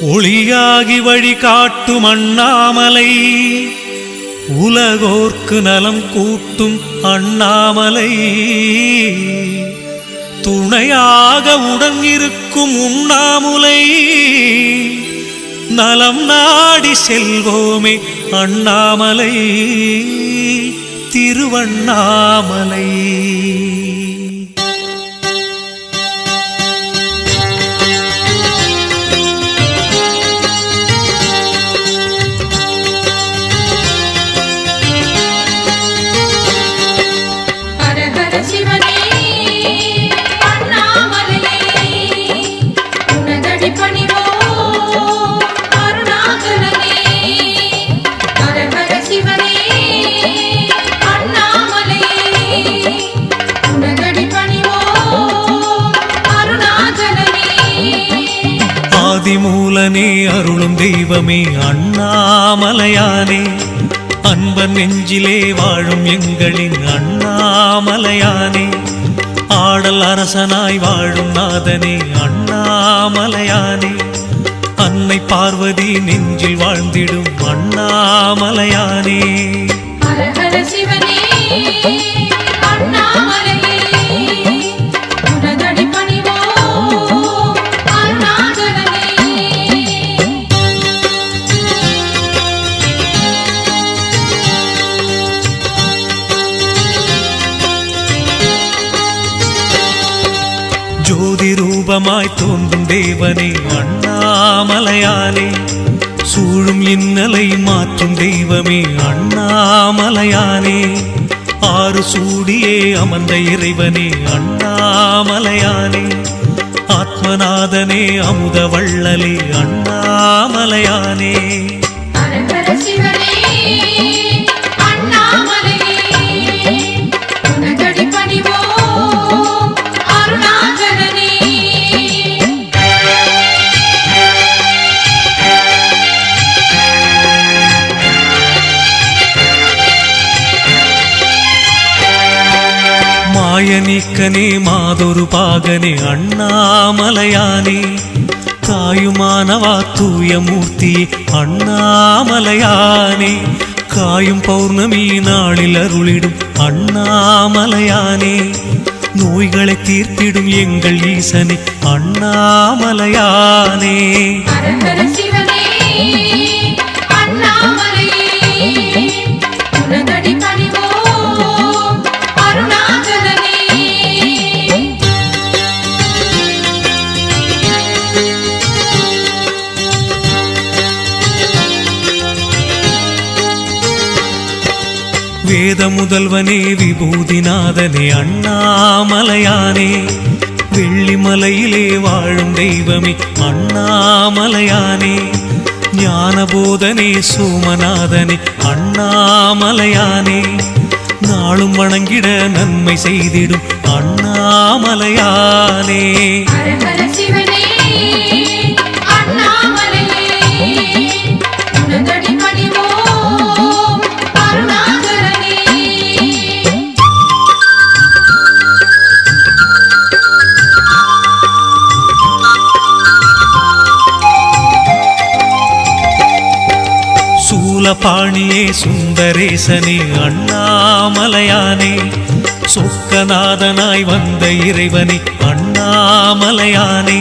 ஒளியாகி வழி காட்டும் அண்ணாமலை, உலகோர்க்கு நலம் கூட்டும் அண்ணாமலை, துணையாக உடன் இருக்கும் உண்ணாமுலை, நலம் நாடி செல்வோமே அண்ணாமலை, திருவண்ணாமலை. ஆதிமூலனே அருளும் தெய்வமே அண்ணாமலையானே, அன்பர் நெஞ்சிலே வாழும் எங்களின் அண்ணாமலையானே, ஆடல் அரசனாய் வாழும் நாதனே அண்ணாமலையானே, அன்னை பார்வதி நெஞ்சில் வாழ்ந்திடும் அண்ணாமலையானே. ஜோதி ரூபமாய் தோன்றும் தேவனே அண்ணாமலையானே, சூழும் இன்னலை மாற்றும் தெய்வமே அண்ணாமலையானே, ஆறு சூடியே அமர்ந்த இறைவனே அண்ணாமலையானே, ஆத்மநாதனே அமுத வள்ளலே அண்ணாமலையானே. மாயநீக்கனே மாதொரு பாகனே அண்ணாமலையானே, தாயுமானவா தூய மூர்த்தி அண்ணாமலையானே, காயும் பௌர்ணமி நாளில் அருளிடும் அண்ணாமலையானே, நோய்களை தீர்த்திடும் எங்கள் ஈசனே அண்ணாமலையானே. வேத முதல்வனே விபூதிநாதனே அண்ணாமலையானே, வெள்ளிமலையிலே வாழும் தெய்வமே அண்ணாமலையானே, ஞானபோதனே சோமநாதனே அண்ணாமலையானே, நாளும் வணங்கிட நன்மை செய்திடும் அண்ணாமலையானே. பாணியே சுந்தரேசனே அண்ணாமலையானே, சொக்கநாதனாய் வந்த இறைவனே அண்ணாமலையானே,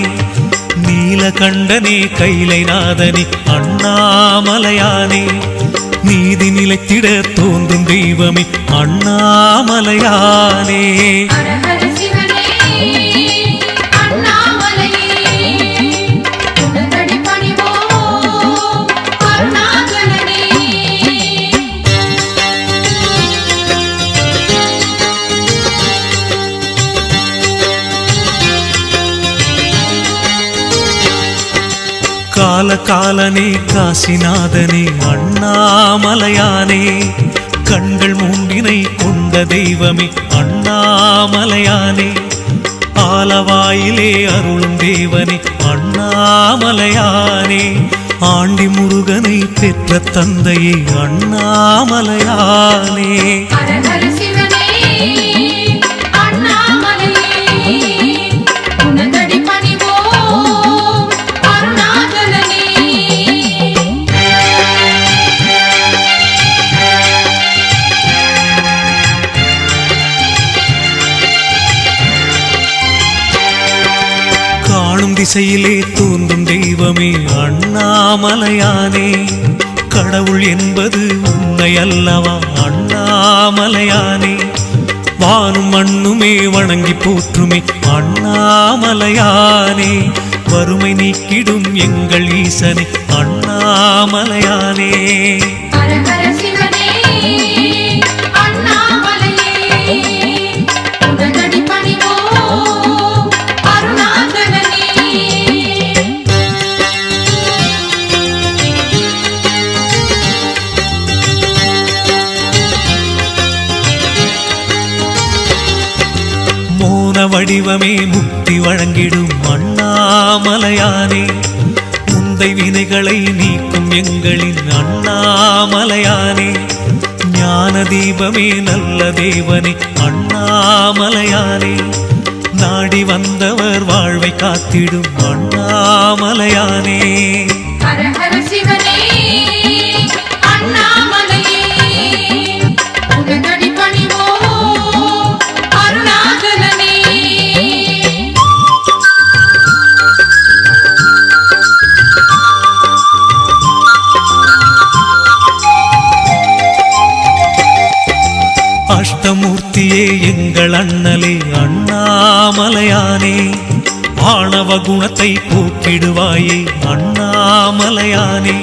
நீலகண்டனே கைலைநாதனே அண்ணாமலையானே, நீதி நிலைத்திட தோன்றும் தெய்வமே அண்ணாமலையானே. காலகாலனே காசிநாதனே அண்ணாமலையானே, கண்கள் மூண்டினை கொண்ட தெய்வமே அண்ணாமலையானே, ஆலவாயிலே அருளும் தேவனே அண்ணாமலையானே, ஆண்டி முருகனை பெற்ற தந்தையே அண்ணாமலையானே. அண்ணாமலையே திசையிலே தோன்றும் தெய்வமே அண்ணாமலையானே. கடவுள் என்பது உன்னை அல்லவா அண்ணாமலையானே. வானும் மண்ணுமே வணங்கி போற்றுமே அண்ணாமலையானே. வறுமை நீக்கிடும் எங்கள் ஈசனே அண்ணாமலையானே. வடிவமே முக்தி வழங்கிடும் அண்ணாமலையானே. முந்தை வினைகளை நீக்கும் எங்களின் அண்ணாமலையானே. ஞான தீபமே நல்ல தேவனே அண்ணாமலையானே. நாடி வந்தவர் வாழ்வை காத்திடும் அண்ணாமலையானே. அஷ்டமூர்த்தியே எங்கள் அண்ணலே அண்ணாமலையானே. ஆணவ குணத்தை போக்கிடுவாயே அண்ணாமலையானே.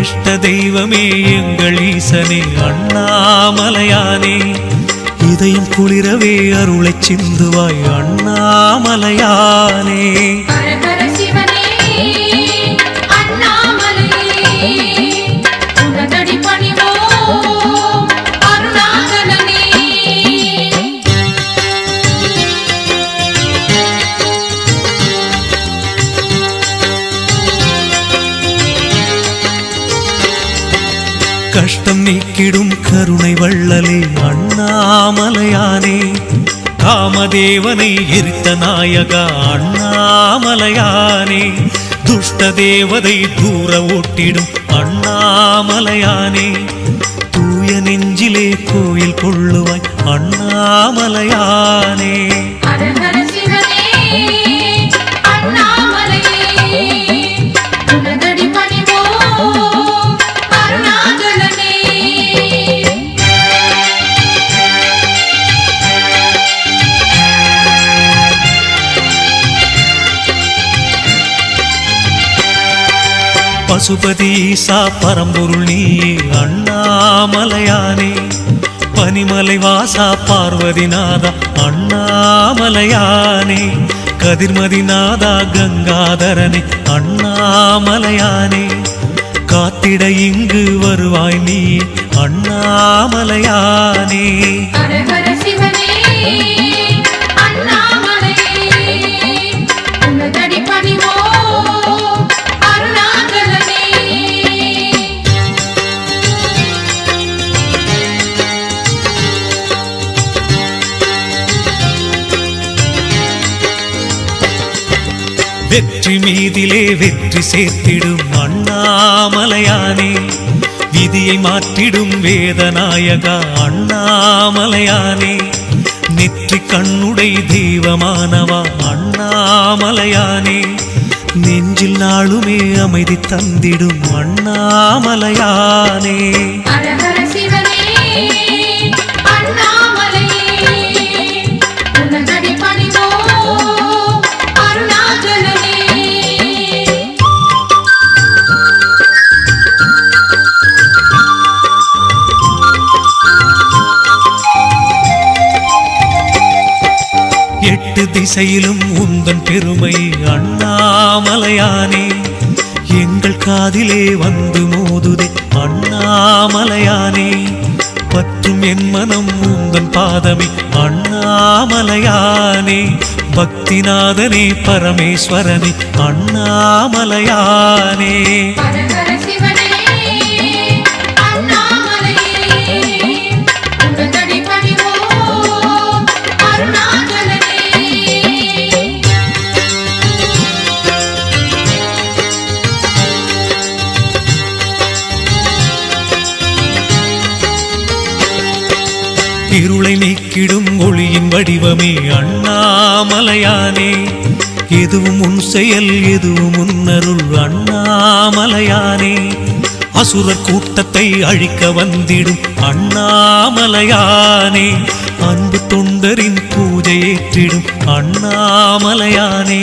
இஷ்ட தெய்வமே எங்கள் ஈசனே அண்ணாமலையானே. இதயம் குளிரவே அருளைச் சிந்துவாய் அண்ணாமலையானே. கஷ்டம் நீக்கிடும் கருணை வள்ளலே அண்ணாமலையானே. காமதேவனை எரித்த நாயகா அண்ணாமலையானே. துஷ்ட தேவதை தூர ஓட்டிடும் அண்ணாமலையானே. தூய நெஞ்சிலே கோயில் கொள்ளுவாய் அண்ணாமலையானே. பசுபதி ஈசா பரம்பொருள் நீயே அண்ணாமலையானே. பனிமலை வாசா பார்வதிநாதா அண்ணாமலையானே. கதிர்மதிநாதா கங்காதரனே அண்ணாமலையானே. காத்திட இங்கு வருவாய் நீ அண்ணாமலையானே. வெற்றி மீதிலே வெற்றி சேர்த்திடும் அண்ணாமலையானே. விதியை மாற்றிடும் வேதநாயகா அண்ணாமலையானே. நெற்றி கண்ணுடை தெய்வமானவா அண்ணாமலையானே. நெஞ்சில் நாளுமே அமைதி தந்திடும் அண்ணாமலையானே. எட்டு திசையிலும் உந்தன் பெருமை அண்ணாமலையானே. எங்கள் காதிலே வந்து மோதுதே அண்ணாமலையானே. பற்றும் என் மனம் உந்தன் பாதமே அண்ணாமலையானே. பக்திநாதனே பரமேஸ்வரனே அண்ணாமலையானே. இருளை நீக்கிடும் ஒளியின் வடிவமே அண்ணாமலையானே. எதுவும் உன் செயல் எதுவும் உன்னருள் அண்ணாமலையானே. அசுரர் கூட்டத்தை அழிக்க வந்திடும் அண்ணாமலையானே. அன்பு தொண்டரின் பூஜை ஏற்றிடும் அண்ணாமலையானே.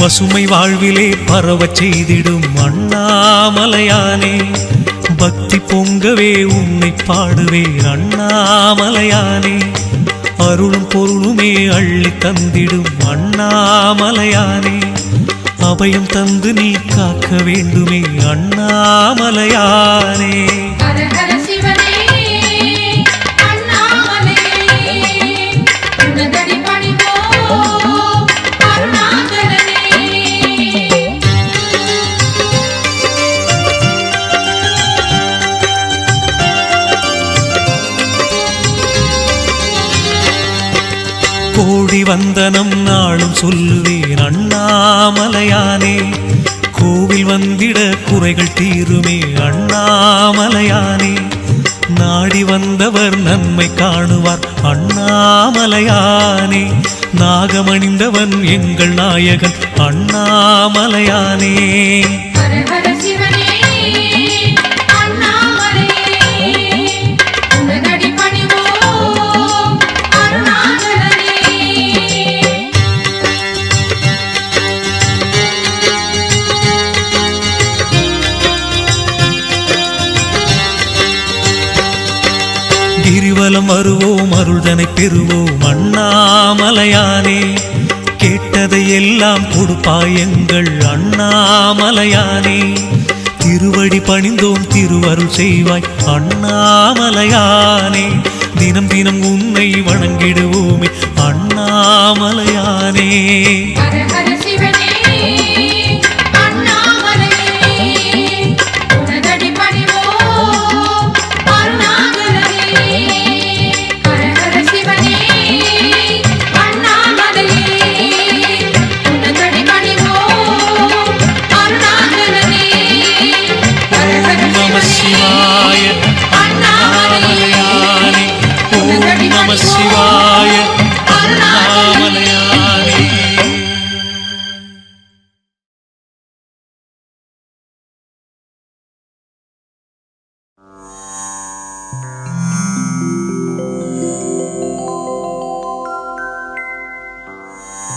பசுமை வாழ்விலே பரவச் செய்திடும் அண்ணாமலையானே. பக்தி பொங்கவே உன்னை பாடுவேன் அண்ணாமலையானே. அருளும் பொருளுமே அள்ளி தந்திடும் அண்ணாமலையானே. அபயம் தந்து நீ காக்க வேண்டுமே அண்ணாமலையானே. கோடி வந்தனம் நாளும் சொல்லுவேன் அண்ணாமலையானே. கோவில் வந்திட குறைகள் தீருமே அண்ணாமலையானே. நாடி வந்தவர் நன்மை காணுவார் அண்ணாமலையானே. நாகமணிந்தவன் எங்கள் நாயகன் அண்ணாமலையானே. கிரிவலம் வருவோம் அருள்தனை பெறுவோம் அண்ணாமலையானே. கேட்டதை எல்லாம் கொடுப்பாய் எங்கள் அண்ணாமலையானே. திருவடி பணிந்தோம் திருவருள் செய்வாய் அண்ணாமலையானே. தினம் தினம் உன்னை வணங்கிடுவோமே அண்ணாமலையானே. சிவாய அண்ணாமலையானே.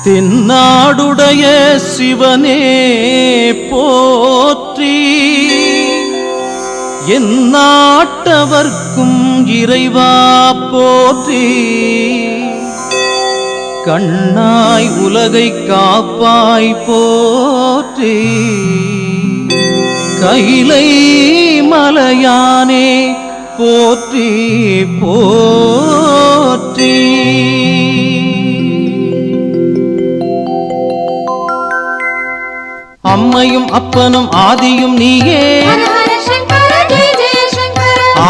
தென்னாடுடைய சிவனே போற்றி. எந்நாட்டவர்க்கும் இறைவா போற்றி. கண்ணாய் உலகை காப்பாய் போற்றி. கைலை மலையானே போற்றி போற்றி. அம்மையும் அப்பனும் ஆதியும் நீயே.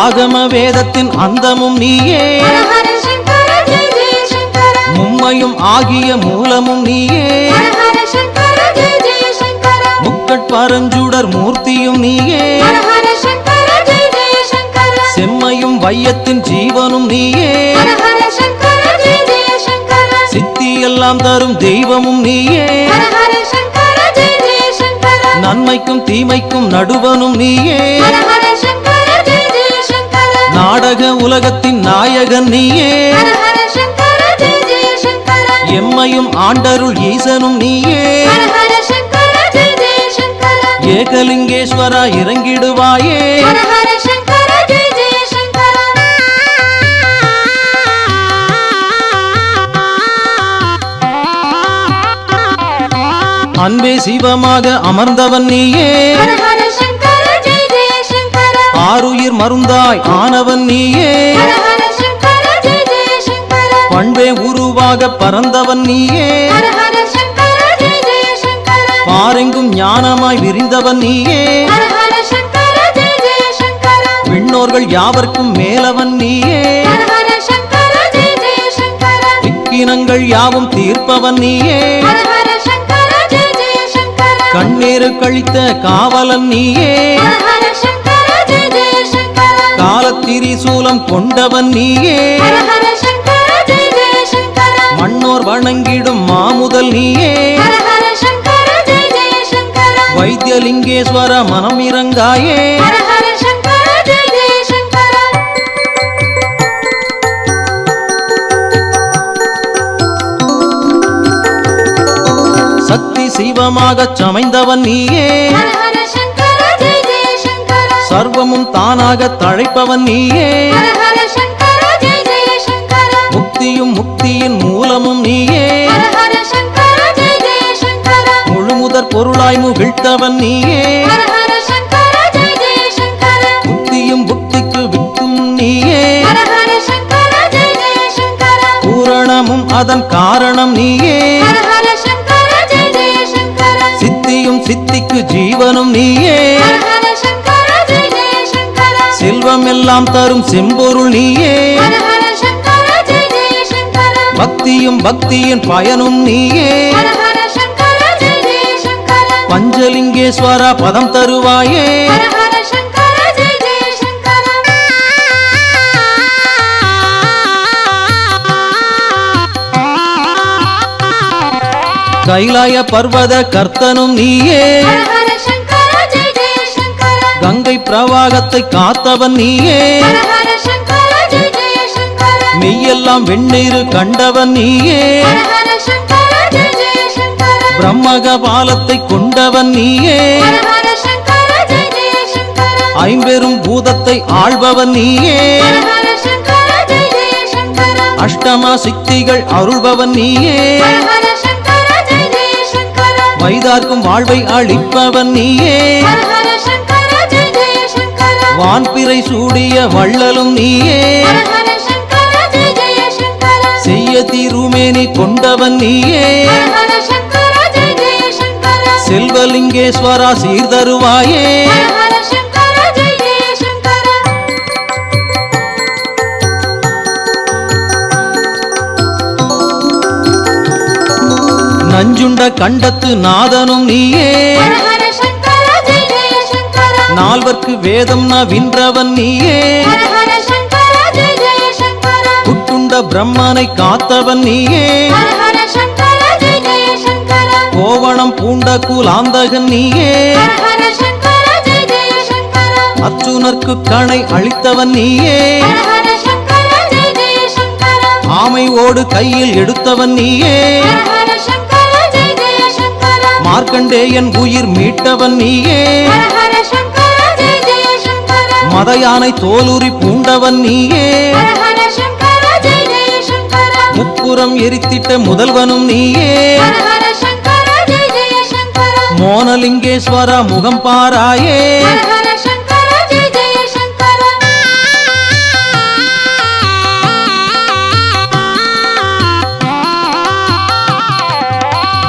ஆகம வேதத்தின் அந்தமும் நீயே. மும்மையும் ஆகிய மூலமும் நீயே. முக்கட்பரஞ்சுடர் மூர்த்தியும் நீயே. செம்மையும் வையத்தின் ஜீவனும் நீயே. சித்தியெல்லாம் தரும் தெய்வமும் நீயே. நன்மைக்கும் தீமைக்கும் நடுவனும் நீயே. நாடக உலகத்தின் நாயகன் நீயே. எம்மையும் ஆண்டருள் ஈசனும் நீயே. ஏகலிங்கேஸ்வரா இறங்கிடுவாயே. அன்பே சிவமாக அமர்ந்தவன் நீயே. ஆருயிர் மருந்தாய் ஆனவன் நீயே. பண்பே உருவாக பறந்தவன் நீயே. பாரெங்கும் ஞானமாய் விரிந்தவன் நீயே. விண்ணோர்கள் யாவர்க்கும் மேலவன் நீயே. விக்னங்கள் யாவும் தீர்ப்பவன் நீயே ஹர ஹர சங்கர ஜெய ஜெய சங்கர கண்ணீரு கழித்த காவலன் நீயே ஹர ஹர சங்கர ஜெய ஜெய சங்கர காலத்திரிசூலம் கொண்டவன் நீயே ஹர ஹர சங்கர ஜெய ஜெய சங்கர மண்ணோர் வணங்கிடும் மாமுதல் நீயே ஹர ஹர சங்கர ஜெய ஜெய சங்கர வைத்தியலிங்கேஸ்வர மனம் இறங்காயே ஹர ஹர சங்கர ஜெய ஜெய சங்கர சக்தி சிவமாகச் சமைந்தவன் நீயே ஹர ஹர சங்கர ஜெய ஜெய சங்கர சர்வமும் தானாக தழைப்பவன் நீயே ஹர ஹர சங்கர ஜெய ஜெய சங்கர முக்தியும் முக்தியின் மூலமும் நீயே ஹர ஹர சங்கர ஜெய ஜெய சங்கர முழுமுதற் பொருளாய் முகிழ்த்தவன் நீயே ஹர ஹர சங்கர ஜெய ஜெய சங்கர முக்தியும் புக்திக்கு வித்தும் நீயே ஹர ஹர சங்கர ஜெய ஜெய சங்கர பூரணமும் அதன் காரணம் நீயே ஹர ஹர சங்கர ஜெய ஜெய சங்கர சித்தியும் சித்திக்கு ஜீவனும் நீயே ஹர ஹர சங்கர ஜெய ஜெய சங்கர செல்வம் எல்லாம் தரும் செம்பொருள் நீயே ஹர ஹர சங்கர ஜெய ஜெய சங்கர பக்தியும் பக்தியின் பயனும் நீயே ஹர ஹர சங்கர ஜெய ஜெய சங்கர பஞ்சலிங்கேஸ்வர பதம் தருவாயே ஹர ஹர சங்கர ஜெய ஜெய சங்கர கைலாய பர்வத கர்த்தனும் நீயே ஹர ஹர சங்கர ஜெய ஜெய சங்கர கங்கை பிரவாகத்தை காத்தவன் நீயே ஹர ஹர சங்கர ஜெய ஜெய சங்கர மெய்யெல்லாம் வெண்ணீரு கண்டவன் நீயே ஹர ஹர சங்கர ஜெய ஜெய சங்கர பிரம்மக பாலத்தை கொண்டவன் நீயே ஹர ஹர சங்கர ஜெய ஜெய சங்கர ஐம்பெரும் பூதத்தை ஆள்பவன் நீயே ஹர ஹர சங்கர ஜெய ஜெய சங்கர அஷ்டமா சித்திகள் அருள்பவன் நீயே ஹர ஹர சங்கர ஜெய ஜெய சங்கர வைதார்க்கும் வாழ்வை அளிப்பவன் நீயே ஹர ஹர சங்கர ஜெய ஜெய சங்கர வான்பிறை சூடிய வள்ளலும் நீயே ஹர ஹர சங்கர ஜெய ஜெய சங்கர செய்ய தீருமேனி கொண்டவன் நீயே ஹர ஹர சங்கர ஜெய ஜெய சங்கர செல்வலிங்கேஸ்வரா சீர்தருவாயே ஹர ஹர சங்கர ஜெய ஜெய சங்கர நஞ்சுண்ட கண்டத்து நாதனும் நீயே ஹர ஹர சங்கர ஜெய ஜெய சங்கர நால்வர்க்கு வேதம் நவின்றவன் நீயே ஹர ஹர சங்கர ஜெய ஜெய சங்கர புட்டுண்ட பிரம்மனை காத்தவன் நீயே ஹர ஹர சங்கர ஜெய ஜெய சங்கர கோவணம் பூண்ட குலாந்தகன் நீயே ஹர ஹர சங்கர ஜெய ஜெய சங்கர அர்ச்சுனர்க்கு கணை அளித்தவன் நீயே ஹர ஹர சங்கர ஜெய ஜெய சங்கர ஆமை ஓடு கையில் எடுத்தவன் நீயே ஹர ஹர சங்கர ஜெய ஜெய சங்கர மார்க்கண்டேயன் உயிர் மீட்டவன் நீயே ஹர ஹர சங்கர ஜெய ஜெய சங்கர மத யானை தோலுரி பூண்டவன் நீயே ஹர ஹர சங்கர ஜெய ஜெய சங்கர முப்புறம் எரித்திட்ட முதல்வனும் நீயே ஹர ஹர சங்கர ஜெய ஜெய சங்கர மோனலிங்கேஸ்வர முகம் பாராயே ஹர ஹர சங்கர ஜெய ஜெய சங்கர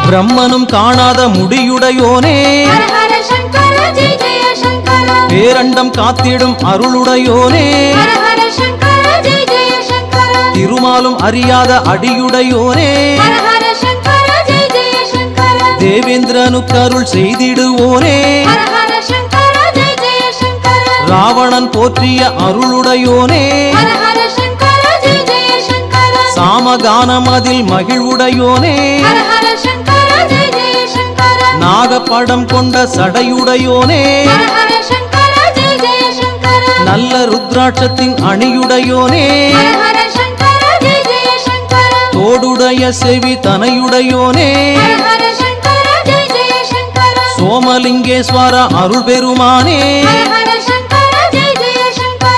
பிரம்மனும் காணாத முடியுடையோனே ஹர ஹர சங்கர ஜெய ஜெய சங்கர பேரண்டம் காத்திடும் அருளுடையோனே ஹர ஹர சங்கர ஜெய ஜெய சங்கர திருமாலும் அறியாத அடியுடையோனே ஹர ஹர சங்கர ஜெய ஜெய சங்கர தேவேந்திரனுக்கு அருள் செய்திடுவோனே ஹர ஹர சங்கர ஜெய ஜெய சங்கர ராவணன் போற்றிய அருளுடையோனே ஹர ஹர சங்கர ஜெய ஜெய சங்கர சாமகானம் அதில் மகிழ்வுடையோனே ஹர ஹர சங்கர ஜெய ஜெய சங்கர நாகப்படம் கொண்ட சடையுடையோனே ஹர ஹர சங்கர ஜெய ஜெய சங்கர நல்ல ருத்ராட்சத்தின் அணியுடையோனே ஹர ஹர சங்கர ஜெய ஜெய சங்கர தோடுடைய செவி தனையுடையோனே ஹர ஹர சங்கர ஜெய ஜெய சங்கர சோமலிங்கேஸ்வர அருள் பெருமானே ஹர ஹர சங்கர ஜெய ஜெய சங்கர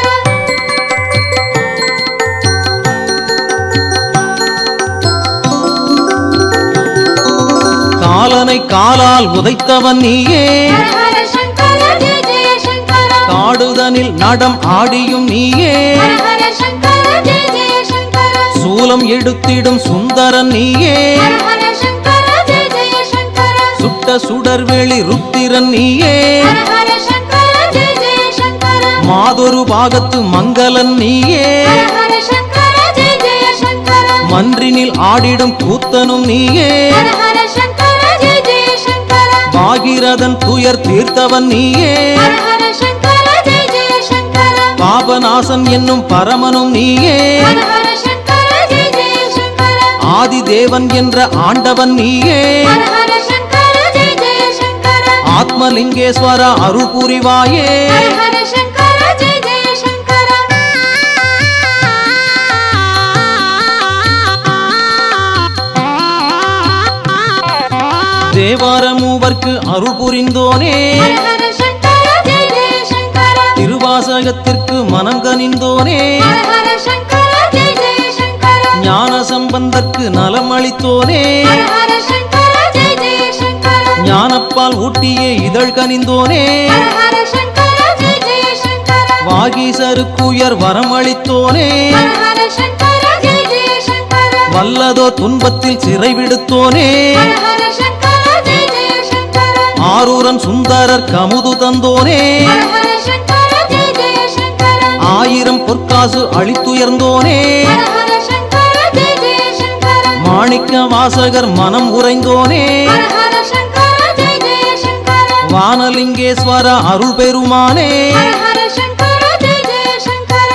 காலனை காலால் உதைத்தவன் நீயே ஹர ஹர சங்கர ஜெய ஜெய சங்கர காடுதனில் நடம் ஆடியும் நீயே ஹர ஹர சங்கர ஜெய ஜெய சங்கர சூலம் எடுத்திடும் சுந்தரன் நீயே ஹர ஹர சங்கர ஜெய ஜெய சங்கர சுட்ட சுடர்வெளி ருத்திரன் நீயே ஹர ஹர சங்கர ஜெய ஜெய சங்கர மாதொரு பாகத்து மங்களன் நீயே ஹர ஹர சங்கர ஜெய ஜெய சங்கர மன்றினில் ஆடிடும் கூத்தனும் நீயே ஹர ஹர சங்கர ஜெய ஜெய சங்கர பாகிரதன் துயர் தீர்த்தவன் நீயே ஹர ஹர சங்கர ஜெய ஜெய சங்கர பாபநாசன் என்னும் பரமனும் நீயே ஹர ஹர சங்கர ஜெய ஜெய சங்கர ஆதி தேவன் என்ற ஆண்டவன் நீயே ஹர ஹர சங்கர ஜெய ஜெய சங்கர ஆத்மலிங்கேஸ்வர அருள் புரிவாயே ஹர ஹர சங்கர ஜெய ஜெய சங்கர தேவார மூவர்க்கு அருள் புரிந்தோனே ஹர ஹர சங்கர ஜெய ஜெய சங்கர திருவாசகத்திற்கு மனம் கனிந்தோனே ஹர ஹர சங்கர ஜெய ஜெய சங்கர ஞான சம்பந்தற்கு நலம் அளித்தோனே ஹர ஹர சங்கர ஜெய ஜெய சங்கர ஞானப்பால் ஊட்டியே இதழ் கனிந்தோனே ஹர ஹர சங்கர ஜெய ஜெய சங்கர வாகீசருக்குயர் வரம் அளித்தோனே ஹர ஹர சங்கர ஜெய ஜெய சங்கர வல்லதோ துன்பத்தில் சிறை விடுத்தோனே ஹர ஹர சங்கர ஜெய ஜெய சங்கர ஆரூரன் சுந்தரர் கமுது தந்தோனே ஹர ஹர சங்கர ஜெய ஜெய சங்கர ஆயிரம் பொற்காசு அளித்துயர்ந்தோனே ஹர ஹர சங்கர ஜெய ஜெய சங்கர மாணிக்க வாசகர் மனம் உறைந்தோனே ஹர ஹர சங்கர ஜெய ஜெய சங்கர வானலிங்கேஸ்வர அருள் பெருமானே ஹர ஹர சங்கர ஜெய ஜெய சங்கர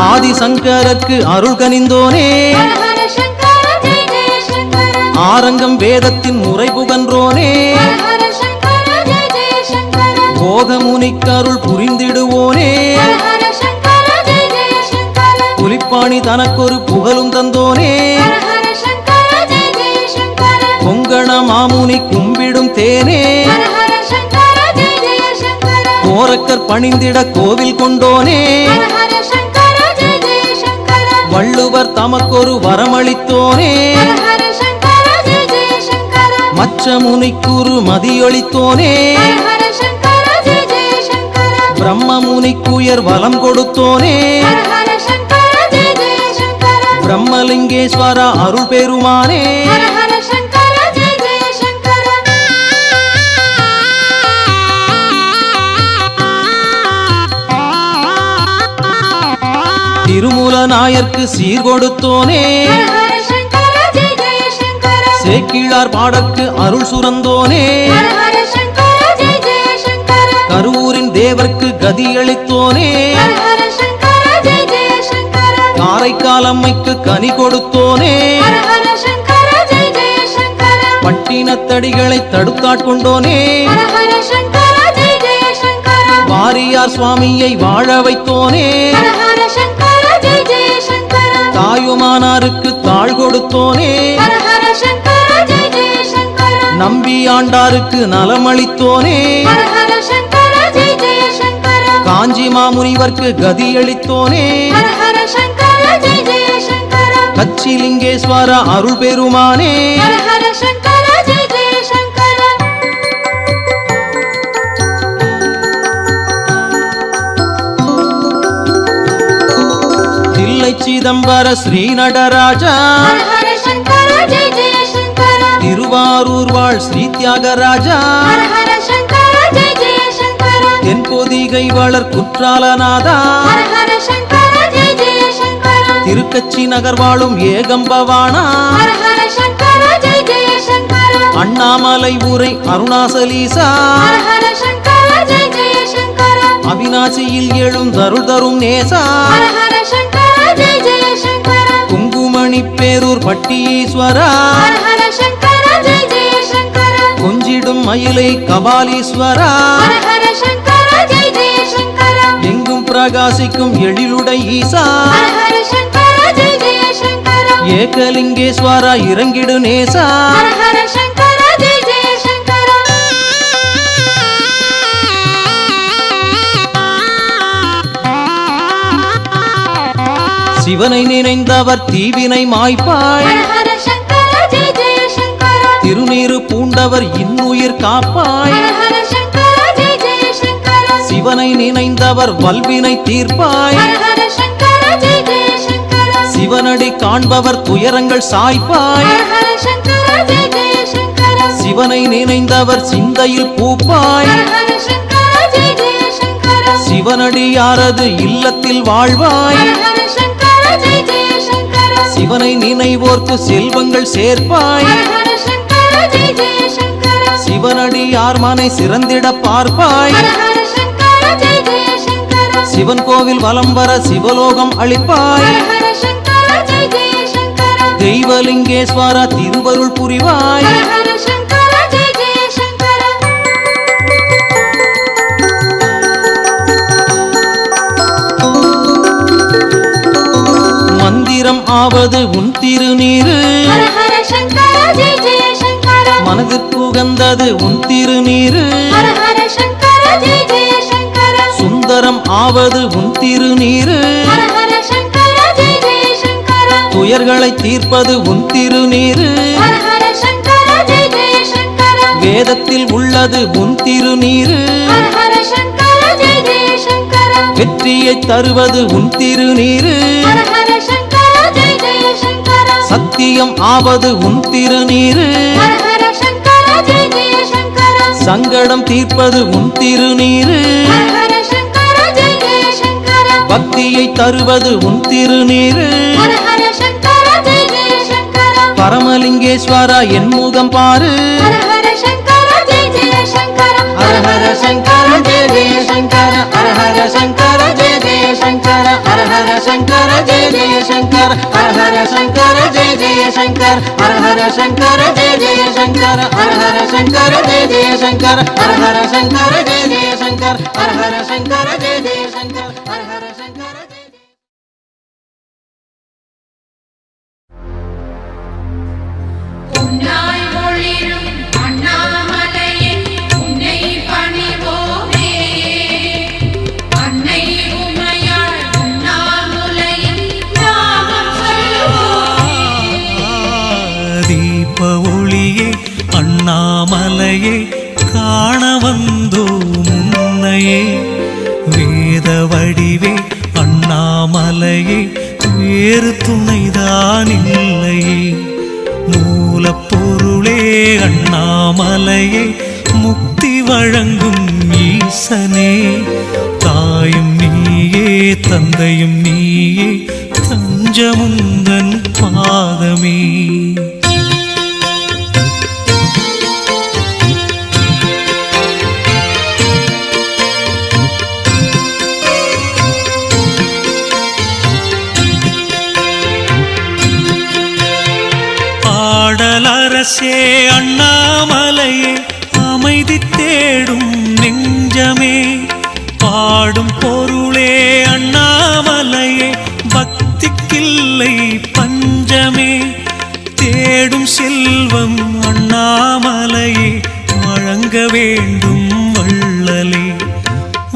ஆதிசங்கரருக்கு அருள் கனிந்தோனே ஹர ஹர சங்கர ஜெய ஜெய சங்கர ஆரங்கம் வேதத்தின் முறை புகன்றோனே ஹர ஹர சங்கர ஜெய ஜெய சங்கர போகமுனிக்கு அருள் புரிந்திடுவோனே ஹர ஹர சங்கர ஜெய ஜெய சங்கர புலிப்பாணி தனக்கொரு புகழும் தந்தோனே ஹர ஹர சங்கர ஜெய ஜெய சங்கர கொங்கண மாமுனி கும்பிடும் தேனே ஹர ஹர சங்கர ஜெய ஜெய சங்கர கோரக்கர் பணிந்திட கோவில் கொண்டோனே ஹர ஹர சங்கர ஜெய ஜெய சங்கர வள்ளுவர் தமக்கொரு வரமளித்தோனே ஹர ஹர சங்கர ஜெய ஜெய சங்கர மச்ச முனிக்குரு மதியொளித்தோனே ஹர ஹர சங்கர ஜெய ஜெய சங்கர பிரம்ம முனிக்குயர் வலம் கொடுத்தோனே ஹர ஹர சங்கர ஜெய ஜெய சங்கர பிரம்மலிங்கேஸ்வர அருள் பெருமானே ஹர ஹர சங்கர ஜெய ஜெய சங்கர திருமூல நாயர்க்கு சீர் கொடுத்தோனே ஹர ஹர சங்கர ஜெய ஜெய சங்கர சேக்கிழார் பாடற்கு அருள் சுரந்தோனே ஹர ஹர சங்கர ஜெய ஜெய சங்கர கருவூரின் தேவர்க்கு கதியளித்தோனே ஹர ஹர சங்கர ஜெய ஜெய சங்கர காரைக்கால் அம்மைக்கு கனி கொடுத்தோனே ஹர ஹர சங்கர ஜெய ஜெய சங்கர பட்டினத்தடிகளை தடுத்தாட்கொண்டோனே ஹர ஹர சங்கர ஜெய ஜெய சங்கர வாரியார் சுவாமியை வாழ வைத்தோனே ஹர ஹர சங்கர ஜெய ஜெய சங்கர தாயுமானாருக்கு தாழ் கொடுத்தோனே ஹர ஹர சங்கர ஜெய ஜெய சங்கர நம்பி ஆண்டாருக்கு நலமளித்தோனே ஹர ஹர சங்கர ஜெய ஜெய சங்கர காஞ்சி மாமுனிவர்க்கு கதியளித்தோனே ஹர ஹர சங்கர ஜெய ஜெய சங்கர கச்சிலிங்கேஸ்வர அருள் பெருமானே ஹர ஹர சங்கர ஜெய ஜெய சங்கர தில்லை சிதம்பர ஸ்ரீ நடராஜா ஹர ஹர சங்கர ஜெய ஜெய சங்கர திருவாரூர் வாழ் ஸ்ரீ தியாகராஜா ஹர ஹர சங்கர ஜெய ஜெய சங்கர தென்பொதிகை வளர் குற்றாலநாதா ஹர ஹர சங்கர ஜெய ஜெய சங்கர திருக்கச்சி நகர் வாழும் ஏகம்பவானா ஹர ஹர சங்கர ஜெய ஜெய சங்கர அண்ணாமலை ஊரை அருணாசலீசா ஹர ஹர சங்கர ஜெய ஜெய சங்கர அவிநாசியில் எழும் தருள் தரும் நேசா ஹர ஹர சங்கர ஜெய ஜெய சங்கர குங்குமணி பேரூர் பட்டீஸ்வரா ஹர ஹர சங்கர ஜெய ஜெய சங்கர கொஞ்சிடும் மயிலை கபாலீஸ்வரா ஹர ஹர சங்கர ஜெய ஜெய சங்கர எங்கும் பிரகாசிக்கும் எழிலுடை ஈசா ஹர ஹர சங்கர ஜெய ஜெய சங்கர ஏகலிங்கேஸ்வரா இறங்கிடு நேசா ஹர ஹர சங்கர ஜெய ஜெய சங்கர சிவனை நினைந்தவர் தீவினை மாய்ப்பாய் ஹர ஹர சங்கர ஜெய ஜெய சங்கர திருநீறு பூண்டவர் இன்னுயிர் காப்பாய் ஹர ஹர சங்கர ஜெய ஜெய சங்கர சிவனை நினைந்தவர் வல்வினை தீர்ப்பாய் ஹர ஹர சங்கர ஜெய ஜெய சங்கர சிவனடி காண்பவர் துயரங்கள் சாய்ப்பாய் ஹர ஹர சங்கர ஜெய ஜெய சங்கர சிவனை நினைந்தவர் சிந்தையில் பூப்பாய் ஹர ஹர சங்கர ஜெய சிவனடியாரது இல்லத்தில் வாழ்வாய். ஹர ஹர சங்கர ஜெய ஜெய சங்கர. சிவனை நினைவோர்க்கு செல்வங்கள் சேர்ப்பாய். ஹர ஹர சங்கர ஜெய ஜெய சங்கர. சிவனடியார் மனை சிறந்திட பார்ப்பாய். ஹர ஹர சங்கர ஜெய ஜெய சங்கர. சிவன் கோவில் வலம் வர சிவலோகம் அளிப்பாய். ஹர ஹர சங்கர ஜெய ஜெய சங்கர. தெய்வலிங்கேஸ்வரா திருவருள் புரிவாய். ஹர ஹர சங்கர ஜெய ஜெய சங்கர. மந்திரம் ஆவது உன் திருநீரு. ஹர ஹர சங்கர ஜெய ஜெய சங்கர. மனதிற்கு உகந்தது உன் திருநீரு. ஹர ஹர சங்கர ஜெய ஜெய சங்கர. சுந்தரம் ஆவது உன் திருநீரு. ஹர ஹர சங்கர ஜெய ஜெய சங்கர. துயர்களை தீர்ப்பது உன் திருநீரு. ஹர ஹர சங்கர ஜெய ஜெய சங்கர. வேதத்தில் உள்ளது உன் திருநீரு. ஹர ஹர சங்கர ஜெய ஜெய சங்கர. வெற்றியை தருவது உன் திருநீரு. ஹர ஹர சங்கர ஜெய ஜெய சங்கர. சத்தியம் ஆவது உன் திருநீரு. ஹர ஹர சங்கர ஜெய ஜெய சங்கர. சங்கடம் தீர்ப்பது உன் திருநீரு. ஹர ஹர சங்கர ஜெய ஜெய சங்கர. பக்தியை தருவது உன் திருநீரு. ஹர ஹர சங்கர ஜெய ஜெய சங்கர. பரமலிங்கேஸ்வரா என் முகம் பாரு. ஹர ஹர சங்கர ஜெய ஜெய சங்கர. ஹர ஹர சங்கர ஜெய ஜெய சங்கர. ஹர ஹர சங்கர ஜெய ஜெய சங்கர. ஹர ஹர சங்கர ஜெய ஜெய சங்கர. ஹர ஹர சங்கர ஜெய ஜெய சங்கர. ஹர ஹர சங்கர ஜெய ஜெய சங்கர. ஹர ஹர சங்கர ஜெய ஜெய சங்கர. ஹர ஹர சங்கர ஜெய ஜெய சங்கர. ஹர ஹர சங்கர ஜெய ஜெய சங்கர. ஹர ஹர சங்கர ஜெய உன்னாய் ஒளிரும் அண்ணாமலையே உன்னை பணிவோமே அன்னை உமையாள் உண்ணாமுலையில் நாமம் சொல்வோமே தீப ஒளியே அண்ணாமலையே காண வந்தோ முன்னையே வேத வடிவே அண்ணாமலையே வேறு துணைதான் இல்லையே மூலப்பொருளே அண்ணாமலையே முக்தி வழங்கும் ஈசனே தாயும் நீயே தந்தையும் நீயே தஞ்சமுந்தன் பாதமே ஆடலரசே அண்ணாமலையே அமைதி தேடும் நெஞ்சமே பாடும் பொருளே அண்ணாமலையே பக்திக்கில்லை பஞ்சமே தேடும் செல்வம் அண்ணாமலையே வழங்க வேண்டும் வள்ளலே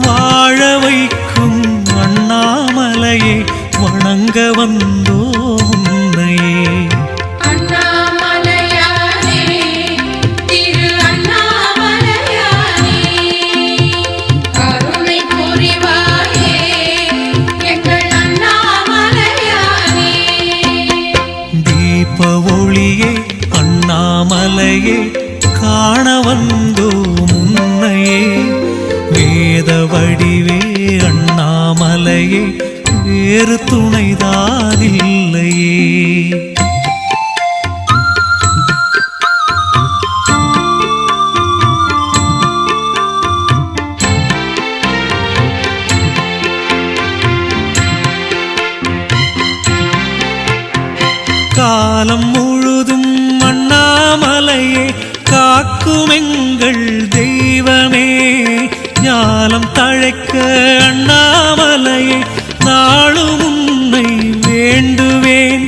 வாழ வைக்கும் அண்ணாமலையே வணங்க வந்தோ உன்னையே அண்ணாமலையானே திரு அண்ணாமலையானே கருணை புரிவாயே எங்கள் அண்ணாமலையானே தீப ஒளியே அண்ணாமலையே காண வந்தோ முன்னையே வேத வடிவே அண்ணாமலையே வேறு துணைதானில்லையே காலம் முழுதும் அண்ணாமலையே காக்குமெங்கள் தெய்வமே ஞாலம் தழைக்க அண்ணாமலையே நாளும் உன்னை வேண்டுவேன்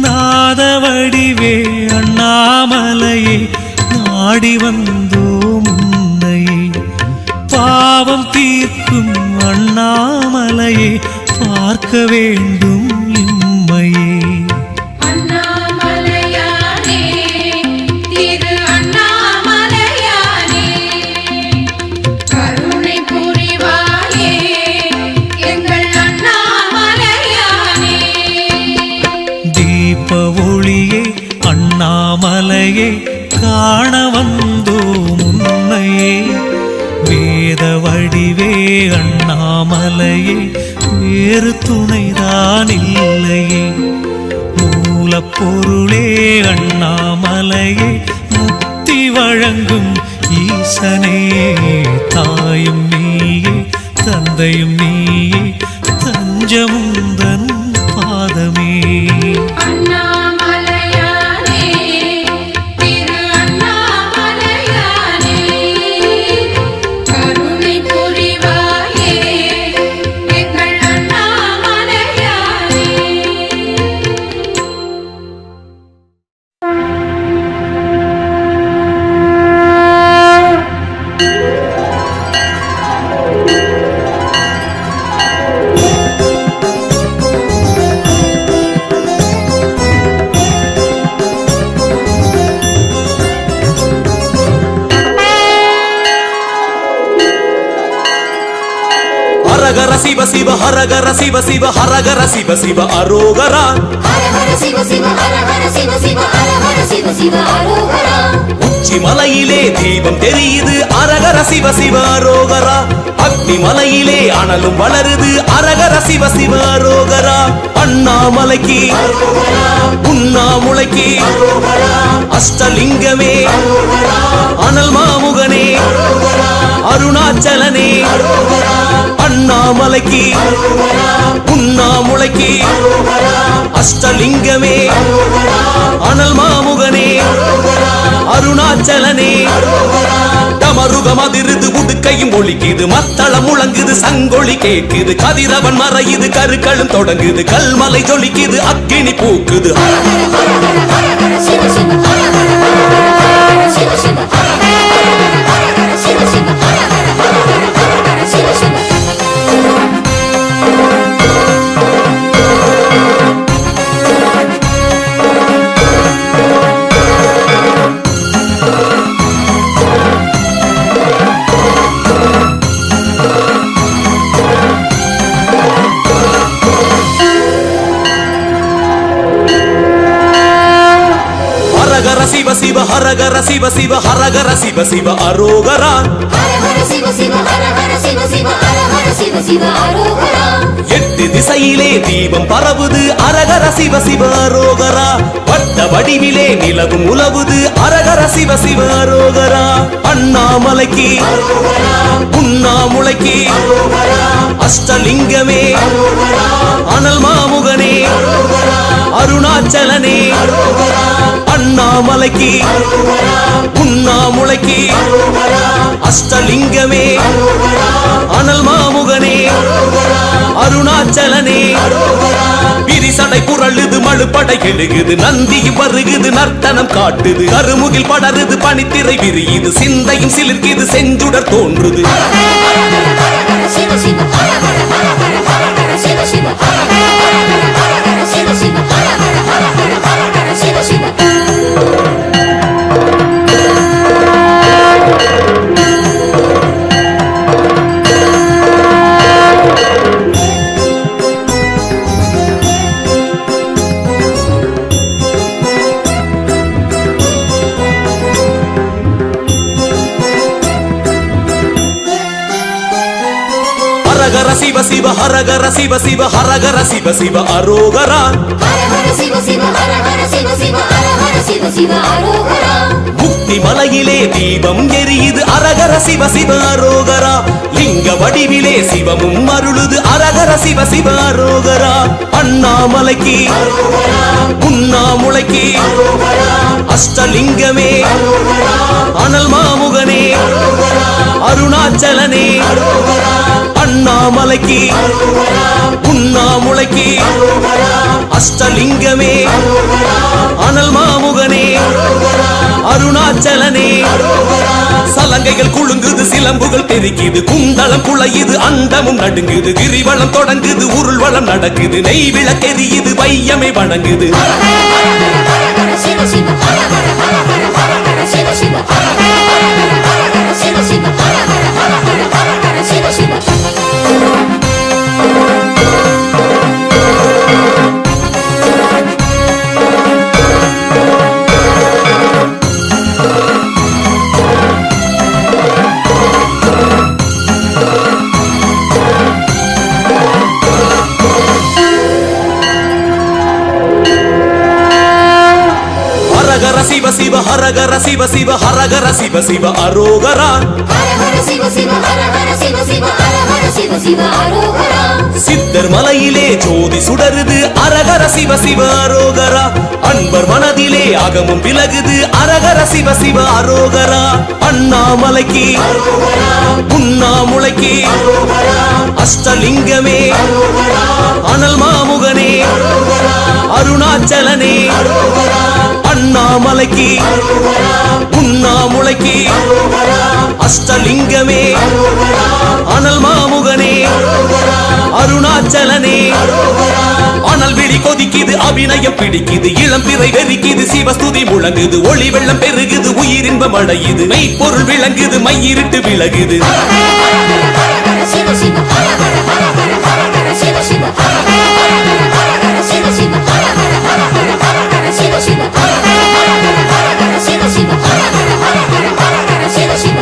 நாத வடிவே அண்ணாமலையே நாடி வந்தோ முன்னையே பாவம் தீர்க்கும் அண்ணாமலையே பார்க்க வேண்டும் இம்மையே அண்ணாமலையானே திரு அண்ணாமலையானே கருணை புரிவாயே எங்கள் அண்ணாமலையானே தீப ஒளியே அண்ணாமலையே காண வந்தோ முன்னையே வேத வடிவே அண்ணாமலையே அண்ணாமலையே வேறு துணைதான் இல்லையே. மூலப்பொருளே அண்ணாமலையே முக்தி வழங்கும் ஈசனே. தாயும் நீயே தந்தையும் நீயே தஞ்சமுந்தன் பாதமே. அண்ணாமலையானே திரு அண்ணாமலையானே கருணை புரிவாயே எங்கள் அண்ணாமலையானே. ஹரஹர சிவ சிவ ஹரஹர சிவ சிவ ஹரஹர சிவ சிவ அரோகரா. ஹர ஹர சிவ சிவ ஹர ஹர சிவ சிவ ஹர ஹர சிவ சிவ அரோகரா. உச்சி மலையிலே தீபம் தெரியுது அரகர சிவ சிவ அரோகரா. அக்னி மலையிலே அனலும் வளருது அரகர சிவ சிவ அரோகரா. அண்ணாமலைக்கு உண்ணாமுலைக்கு அஷ்டலிங்கமே அனல் மாமுகனே அருணாச்சலனே. அண்ணாமலைக்கு உண்ணாமுலைக்கு அஷ்டலிங்கமே அனல் மாமுகனே அருணாச்சலனே. டமருகம் அதிருது உடுக்கையும் ஒலிக்குது மத்தளம் முழங்குது சங்கொலி கேக்குது கதிரவன் மறையுது கருக்களும் தொடங்குது கல்மலை ஜொலிக்குது அக்கினி பூக்குது. சிவ சிவ ஹர ஹர ஹர ஹர சிவ சிவ ஹர ஹர ஹர சிவ சிவ ஹர ஹர ஹர ஹர சிவ சிவ. ஹரஹர சிவ சிவ ஹரஹர சிவ சிவ ஹரஹர சிவ சிவ அரோகரா. ஹர ஹர சிவ சிவ ஹர ஹர சிவ சிவ ஹர ஹர சிவ சிவ அரோகரா. எட்டு திசையிலே தீபம் பரவுது அரகர சிவ சிவ அரோகரா. வட்ட வடிவிலே நிலவும் உலவுது அரகர சிவ சிவ அரோகரா. அண்ணாமலைக்கு உண்ணாமுலைக்கு அஷ்டலிங்கமே அனல் மாமுகனே அருணாச்சலனே. அண்ணாமலைக்கு உண்ணாமுலைக்கு அஷ்டலிங்கமே அனல் மாமுகனே அருணாச்சலனே. விரிசடை புரளுது மழுப்படை எழுகுது நந்தியும் வருகுது நர்த்தனம் காட்டுது கருமுகில் படருது பனித்திரை விரியுது சிந்தையும் சிலிர்க்குது செஞ்சுடர் தோன்றுது. சிவ சிவ ஹர ஹர ஹர ஹர ஹர சிவ சிவ ஹர ஹர ஹர சிவ சிவ ஹர ஹர ஹர ஹர சிவ சிவ. ஹரஹர சிவ சிவ ஹரஹர சிவ சிவ ஹரஹர சிவ சிவ அரோகரா. ஹர ஹர சிவ சிவ ஹர ஹர சிவ சிவ ஹர ஹர சிவ சிவ அரோகரா. முக்தி மலையிலே தீபம் எரியுது அரகர சிவ சிவ அரோகரா. லிங்க வடிவிலே சிவமும் அருளுது அரகர சிவ சிவ அரோகரா. அண்ணாமலைக்கு உண்ணாமுலைக்கு அஷ்டலிங்கமே அனல் மாமுகனே அருணாச்சலனே. அண்ணாமலைக்கு உண்ணாமுலைக்கு அஷ்டலிங்கமே அனல் மாமுகனே அருணாச்சலனே. சலங்கைகள் குலுங்குது சிலம்புகள் தெரிக்குது குந்தளம் குளையுது அண்டமும் நடுங்குது கிரிவலம் தொடங்குது உருள்வளம் நடக்குது நெய் விளக்கெரியுது வையமே வணங்குது. சிவ சிவ ஹர ஹர ஹர ஹர சிவ சிவ ஹர ஹர ஹர சிவ சிவ ஹர ஹர ஹர சிவ சிவ. சிவ சிவ ஹரஹர சிவ சிவ அரோகரா. ஹர ஹர சிவ சிவ ஹர ஹர சிவ சிவ ஹர ஹர சிவ சிவ அரோகரா. சித்தர் மலையிலே ஜோதி சுடருது அரகர சிவ சிவ அரோகரா. அன்பர் மனதிலே அகமும் விலகுது அரகர சிவ சிவ அரோகரா. அண்ணாமலைக்கு உண்ணாமுலைக்கு அஷ்டலிங்கமே அனல் மாமுகனே அருணாச்சலனே. அண்ணாமலைக்கு உண்ணாமுலைக்கு அஷ்டலிங்கமே அனல் மாமுகனே அருணாச்சலனே. அனல் விழி கொதிக்குது அபிநயம் பிடிக்குது இளம் பிறை வெறிக்குது சிவஸ்துதி முழங்குது ஒளி வெள்ளம் பெருகுது உயிரின்பம் அடையுது மெய்ப்பொருள் விளங்குது மையிருட்டு விலகுது. சிவ சிவ ஹர ஹர ஹர ஹர ஹர ஹர சிவ சிவ ஹர ஹர ஹர ஹர சிவ சிவ ஹர ஹர ஹர ஹர ஹர சிவ சிவ ஹர ஹர ஹர ஹர சிவ சிவ ஹர ஹர ஹர ஹர சிவ சிவ.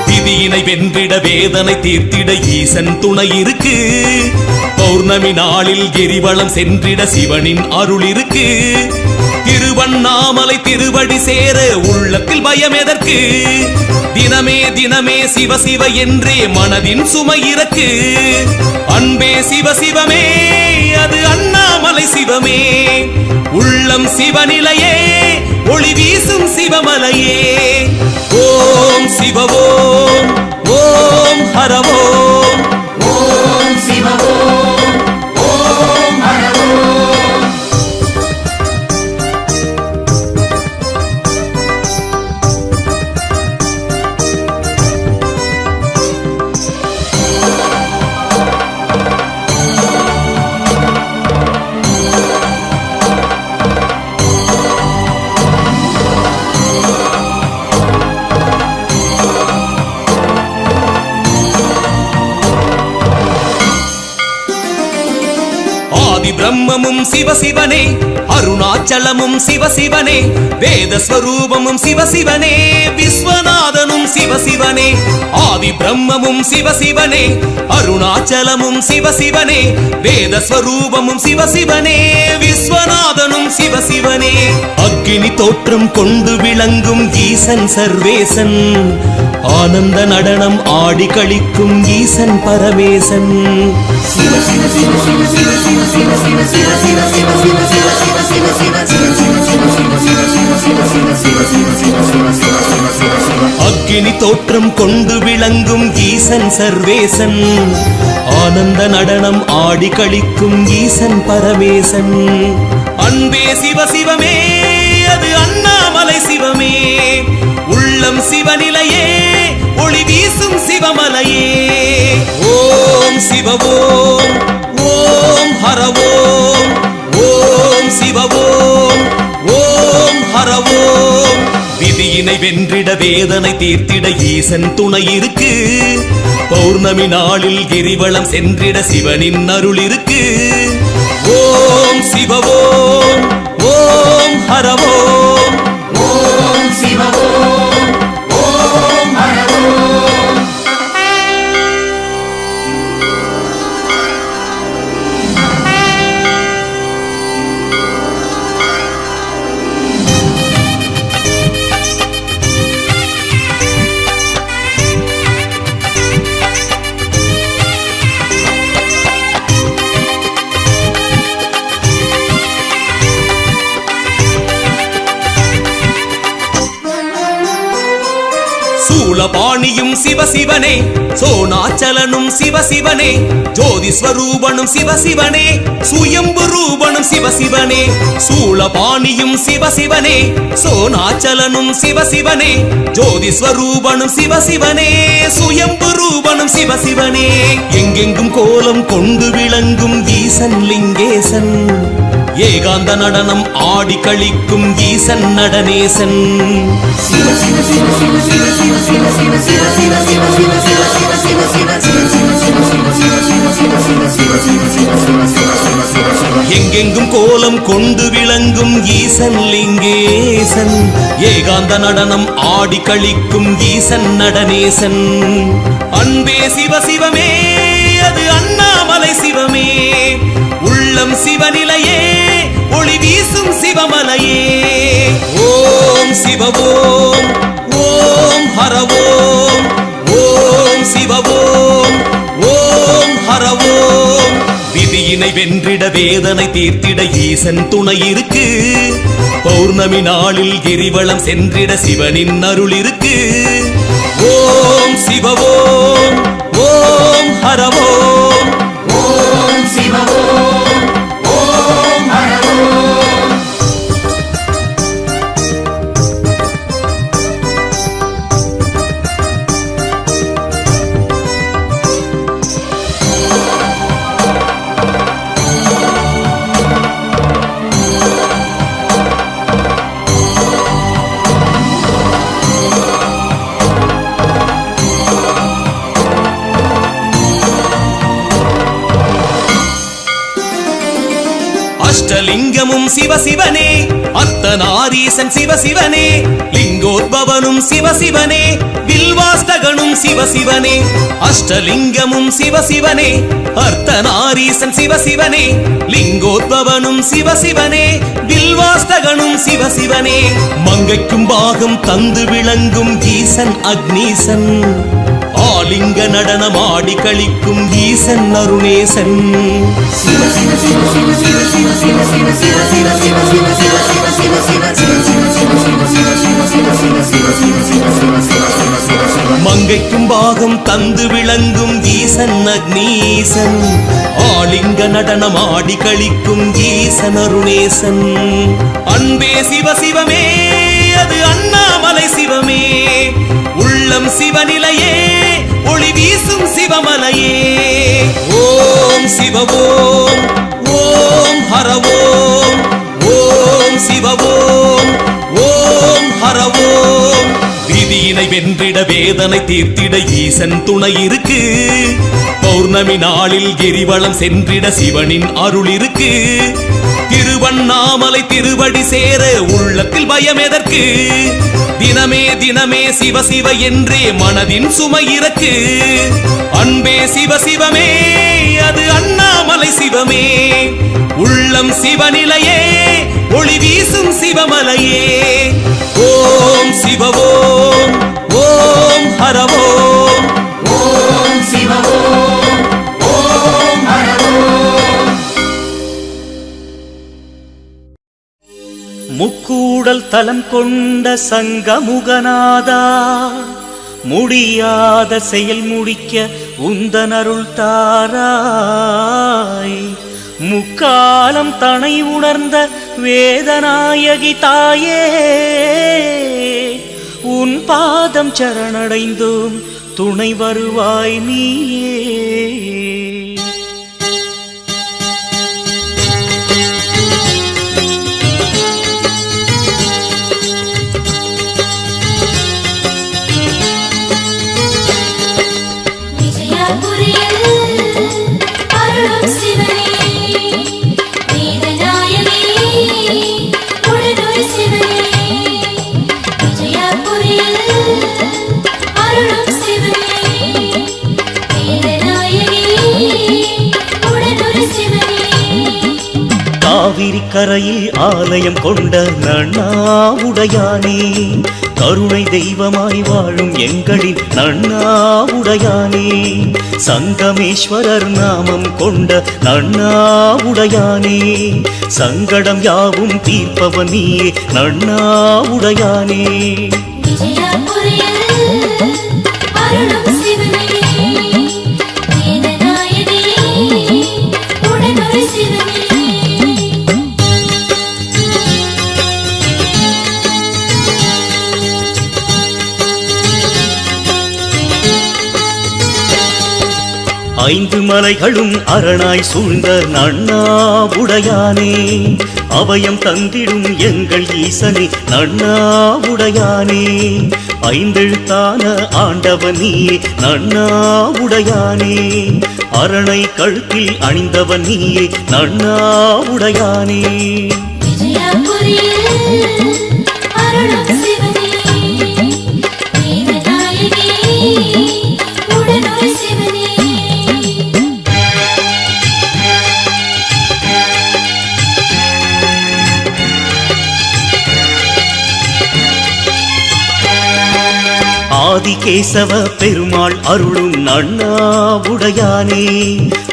விதியினை வென்றிட வேதனை தீர்த்திட ஈசன் துணை இருக்கு. பௌர்ணமி நாளில் கிரிவலம் சென்றிட சிவனின் அருள் இருக்கு. திருவண்ணாமலை திருவடி சேர உள்ளத்தில் பயம் எதற்கு? தினமே தினமே சிவ சிவ என்றே மனதின் சுமை இறக்கு. அன்பே சிவ சிவமே அது அண்ணாமலை சிவமே. உள்ளம் சிவநிலையே ஒளி வீசும் சிவமலையே. ஓம் சிவ ஓம் ஓம் ஹர ஓம் ஓம் சிவ ஓம் ஓம் ஹர ஓம். பிரம்மமும் சிவசிவனே அருணாச்சலமும் சிவசிவனே வேதஸ்வரூபமும் சிவசிவனே விஸ்வநாதனும் சிவசிவனே. ஆதி பிரம்மமும் சிவசிவனே அருணாச்சலமும் சிவசிவனே வேதஸ்வரூபமும் சிவசிவனே விஸ்வநாதனும் சிவசிவனே. அக்கினி தோற்றம் கொண்டு விளங்கும் ஈசன் சர்வேசன் ஆனந்த நடனம் ஆடி கழிக்கும் ஈசன் பரமேசன். சிவ சிவ சிவ சிவ சிவ சிவ சிவ சிவ சிவ சிவ சிவ சிவ சிவ சிவ சிவ சிவ அக்கினி தோற்றம் கொண்டு விளங்கும் ஈசன் சர்வேசன் ஆனந்த நடனம் ஆடி கழிக்கும் ஈசன் பரமேசன். அன்பே சிவ சிவமே அது அண்ணாமலை சிவமே. உள்ளம் சிவநிலையே ஒளி வீசும் சிவமலையே. ஓம் சிவ ஓம் ஓம் ஹர ஓம் ஓம் சிவ ஓம் ஓம் ஹர ஓம். விதியினை வென்றிட வேதனை தீர்த்திட ஈசன் துணை இருக்கு. பௌர்ணமி நாளில் கிரிவலம் சென்றிட சிவனின் அருள் இருக்கு. ஓம் சிவ ஓம் ஓம் ஹர ஓம் ஓம் சிவ ஓம் ஓம் ஹர ஓம். சூலபாணியும் சிவசிவனே சோனாச்சலனும் சிவசிவனே ஜோதி ஸ்வரூபனும் சிவசிவனே சுயம்பு ரூபனும் சிவசிவனே. சூலபாணியும் சிவசிவனே சோனாச்சலனும் சிவசிவனே ஜோதி ஸ்வரூபனும் சிவசிவனே சுயம்பு ரூபனும் சிவசிவனே. எங்கெங்கும் கோலம் கொண்டு விளங்கும் ஈசன் லிங்கேசன் ஏகாந்த நடனம் ஆடி கழிக்கும் ஈசன் நடனேசன் எங்கெங்கும் கோலம் கொண்டு விளங்கும் ஈசன் லிங்கேசன் ஏகாந்த நடனம் ஆடி கழிக்கும் ஈசன் நடனேசன் அன்பே சிவசிவமே அது அண்ணாமலை சிவமே உள்ளம் சிவநிலையே ஒளி வீசும் சிவமலையே ஓம் சிவவோம் ஓம் ஹரவோம் ஓம் சிவவோம் ஓம் ஹரவோம் விதியினை வென்றிட வேதனை தீர்த்திட ஈசன் துணை இருக்கு பௌர்ணமி நாளில் கிரிவலம் சென்றிட சிவனின் அருள் இருக்கு ஓம் சிவவோம் ஓம் ஹரவோம் ஓம் சிவவோம் ஓம் ஹரவோம் அஷ்டலிங்கமும் சிவசிவனே அர்த்தநாரீசன் சிவசிவனே லிங்கோத்பவனும் சிவசிவனே வில்வாஸ்தகனும் சிவசிவனே அஷ்டலிங்கமும் சிவசிவனே அர்த்தநாரீசன் சிவசிவனே லிங்கோத்பவனும் சிவசிவனே வில்வாஸ்தகனும் சிவசிவனே மங்கைக்கும் பாகம் தந்து விளங்கும் ஈசன் அக்னீசன் ஆலிங்க நடனம் ஆடி கழிக்கும் ஈசன் அருணேசன் மங்கைக்கும் பாகம் தந்து விளங்கும் ஈசன் அக்னீசன் ஆலிங்க நடனம் ஆடி கழிக்கும் ஈசன் அருணேசன் அன்பே சிவசிவமே அது அண்ணாமலை சிவமே உள்ளம் சிவநிலையே ஒளி வீசும் சிவமலையே ஓம் சிவவோம் ஓம் ஹரவோம் ஓம் சிவவோம் ஓம் ஹரவோம் விதியினை வென்றிட வேதனை தீர்த்திட ஈசன் துணை இருக்கு பௌர்ணமி நாளில் கிரிவலம் சென்றிட சிவனின் அருள் இருக்கு திருவண்ணாமலை திருவடி சேர உள்ளத்தில் பயம் எதற்கு தினமே தினமே சிவசிவ என்றே மனதின் சுமை இறக்கு அன்பே சிவசிவமே அது அண்ணாமலை சிவமே உள்ளம் சிவநிலையே ஒளி வீசும் சிவமலையே ஓம் சிவவோம் ஓம் ஹரவோம் ஓம் சிவவோம் ஓம் ஹரவோம் முக்கூடல் தலம் கொண்ட சங்கமுகநாதா முடியாத செயல் முடிக்க உந்தனருள் தாராய் முக்காலம் தனை உணர்ந்த வேதநாயகி தாயே உன் பாதம் சரணடைந்தோம் துணை வருவாய் நீயே காவிரி கரையில் ஆலயம் கொண்ட நன்னாவுடையானே கருணை தெய்வமாய் வாழும் எங்களின் நன்னாவுடையானே சங்கமேஸ்வரர் நாமம் கொண்ட நன்னாவுடையானே சங்கடம் யாவும் தீர்ப்பவன் நீயே நன்னாவுடையானே ஐந்து மலைகளும் அரணாய் சூழ்ந்த நன்னாவுடையானே அபயம் தந்திடும் எங்கள் ஈசனே நன்னாவுடையானே ஐந்தெழுத்தான ஆண்டவன் நீயே நன்னாவுடையானே அரணை கழுத்தில் அணிந்தவன் நீயே நன்னாவுடையானே விஜயபுரியில் அருளும் சிவனே வேதநாயகி உடனுரை சிவனே ஆதிகேசவ பெருமாள் அருளும் நன்னாவுடையானே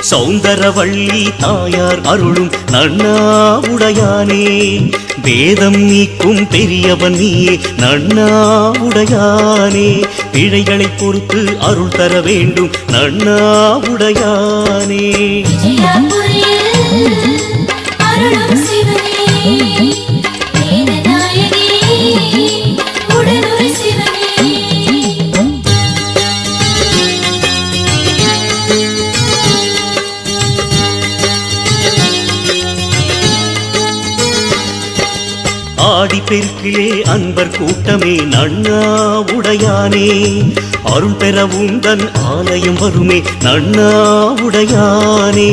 சௌந்தரவள்ளி தாயார் அருளும் நன்னாவுடையானே வேதம் நீக்கும் பெரியவன் நீயே நன்னாவுடையானே பிழைகளை பொறுத்து அருள் தர வேண்டும் நன்னாவுடையானே விஜயபுரியில் அருளும் சிவனே வேதநாயகி உடனுரை சிவனே ஆடி பெருக்கிலே அன்பர் கூட்டமே நன்னாவுடையானே அருள் பெற உந்தன் ஆலயம் வருமே நன்னாவுடையானே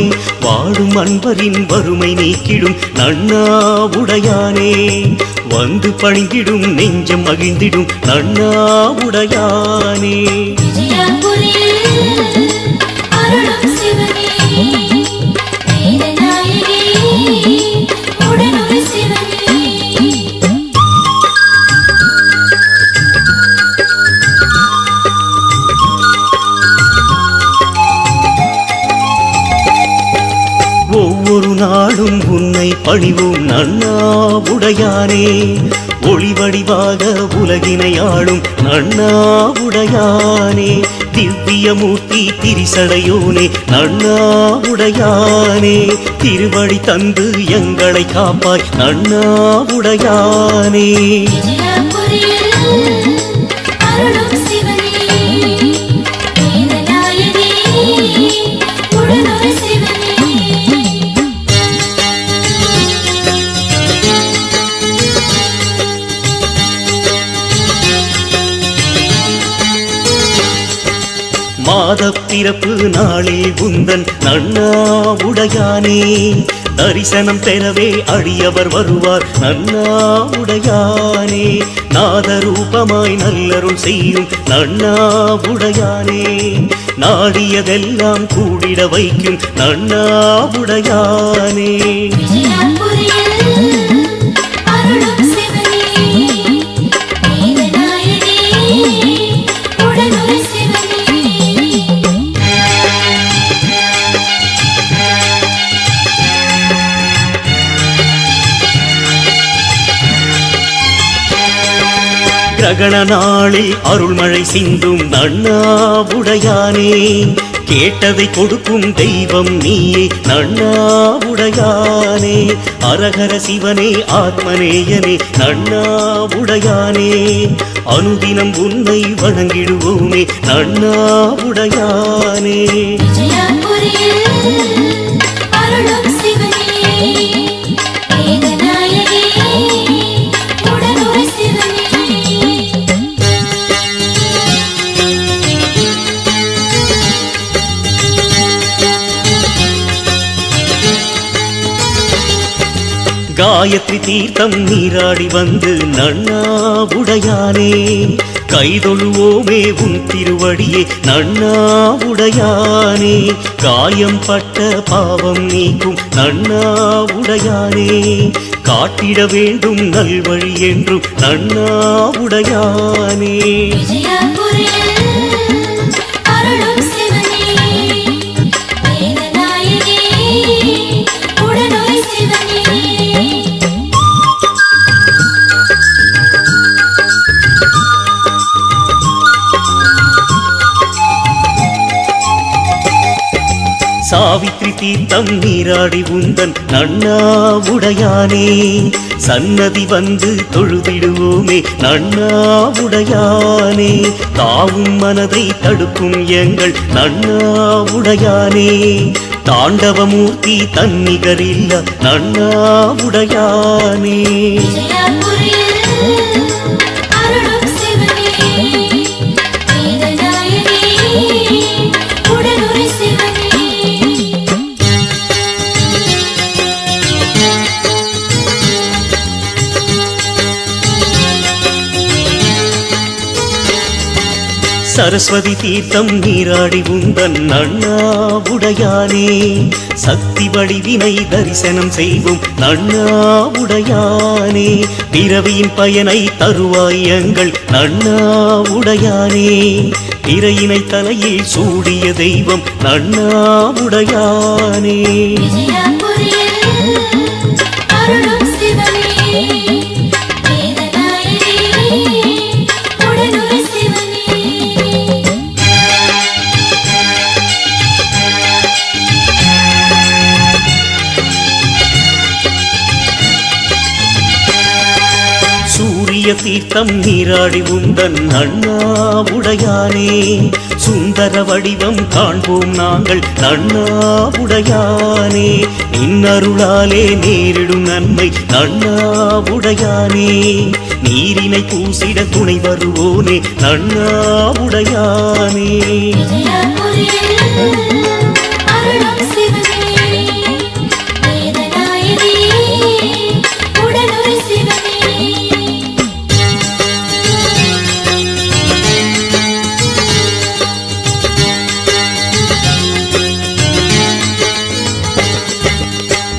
வாடும் அன்பரின் வறுமை நீக்கிடும் நன்னாவுடையானே வந்து பணிந்திடும் நெஞ்சம் மகிழ்ந்திடும் நன்னாவுடையானே விஜயபுரியில் அருளும் சிவனே வேதநாயகி உடனுரை சிவனே ஒவ்வொரு நாளும் உன்னை பணிவோம் நன்னாவுடையானே ஒளிவடிவாக உலகினை ஆளும் நன்னாவுடையானே திவ்யமூர்த்தி திரிசடையோனே நன்னாவுடையானே திருவடி தந்து எங்களை காப்பாய் நன்னாவுடையானே விஜயபுரியில் அருளும் சிவனே வேதநாயகி உடனுரை சிவனே மாதப் பிறப்பு நாளில் உந்தன் நன்னாவுடையானே தரிசனம் பெறவே அடியவர் வருவார் நன்னாவுடையானே நாதரூபமாய் நல்லருள் செய்யும் நன்னாவுடையானே நாடியதெல்லாம் கூடிட வைக்கும் நன்னாவுடையானே விஜயபுரியில் அருளும் சிவனே வேதநாயகி உடனுரை சிவனே கிரகண நாளில் அருள்மழை சிந்தும் நன்னாவுடையானே கேட்டதை கொடுக்கும் தெய்வம் நீயே நன்னாவுடையானே அரகர சிவனே ஆத்மநேயனே நன்னாவுடையானே அனுதினம் உன்னை வணங்கிடுவோமே நன்னாவுடையானே விஜயபுரியில் அருளும் சிவனே வேதநாயகி உடனுரை சிவனே காயத்ரி தீர்த்தம் நீராடி வந்து நன்னாவுடையானே கைதொழுவோமே உன் திருவடியே நன்னாவுடையானே காயம் பட்ட பாவம் நீக்கும் நன்னாவுடையானே காட்டிட வேண்டும் நல்வழி என்றும் நன்னாவுடையானே விஜயபுரியில் அருளும் சிவனே வேதநாயகி உடனுரை சிவனே சாவித்ரி தீர்த்தம் நீராடி உந்தன் நன்னாவுடையானே சன்னதி வந்து தொழுதிடுவோமே நன்னாவுடையானே தாவும் மனதை தடுக்கும் எங்கள் நன்னாவுடையானே தாண்டவமூர்த்தி தன்னிகரில்ல நன்னாவுடையானே விஜயாபுரியில் அருளும் சிவனே வேதநாயகனே உடனுரை சிவனே சரஸ்வதி தீர்த்தம் நீராடி உந்தன் நன்னாவுடையானே சக்தி வடிவினை தரிசனம் செய்வோம் நன்னாவுடையானே பிறவியின் பயனை தருவாய் எங்கள் நன்னாவுடையானே திரையினை தலையில் சூடிய தெய்வம் நன்னாவுடையானே விஜயாபுரியில் அருளும் சிவனே வேதநாயகனே உடனுரை சிவனே சூரிய தீர்த்தம் நீராடி உந்தன் நன்னாவுடையானே சுந்தர வடிவம் காண்போம் நாங்கள் நன்னாவுடையானே நின்னருளாலே நேரிடும் நன்மை நன்னாவுடையானே நீரினை பூசிட துணை வருவோனே நன்னாவுடையானே விஜயாபுரியில் அருளும் சிவனே வேதநாயகனே உடனுரை சிவனே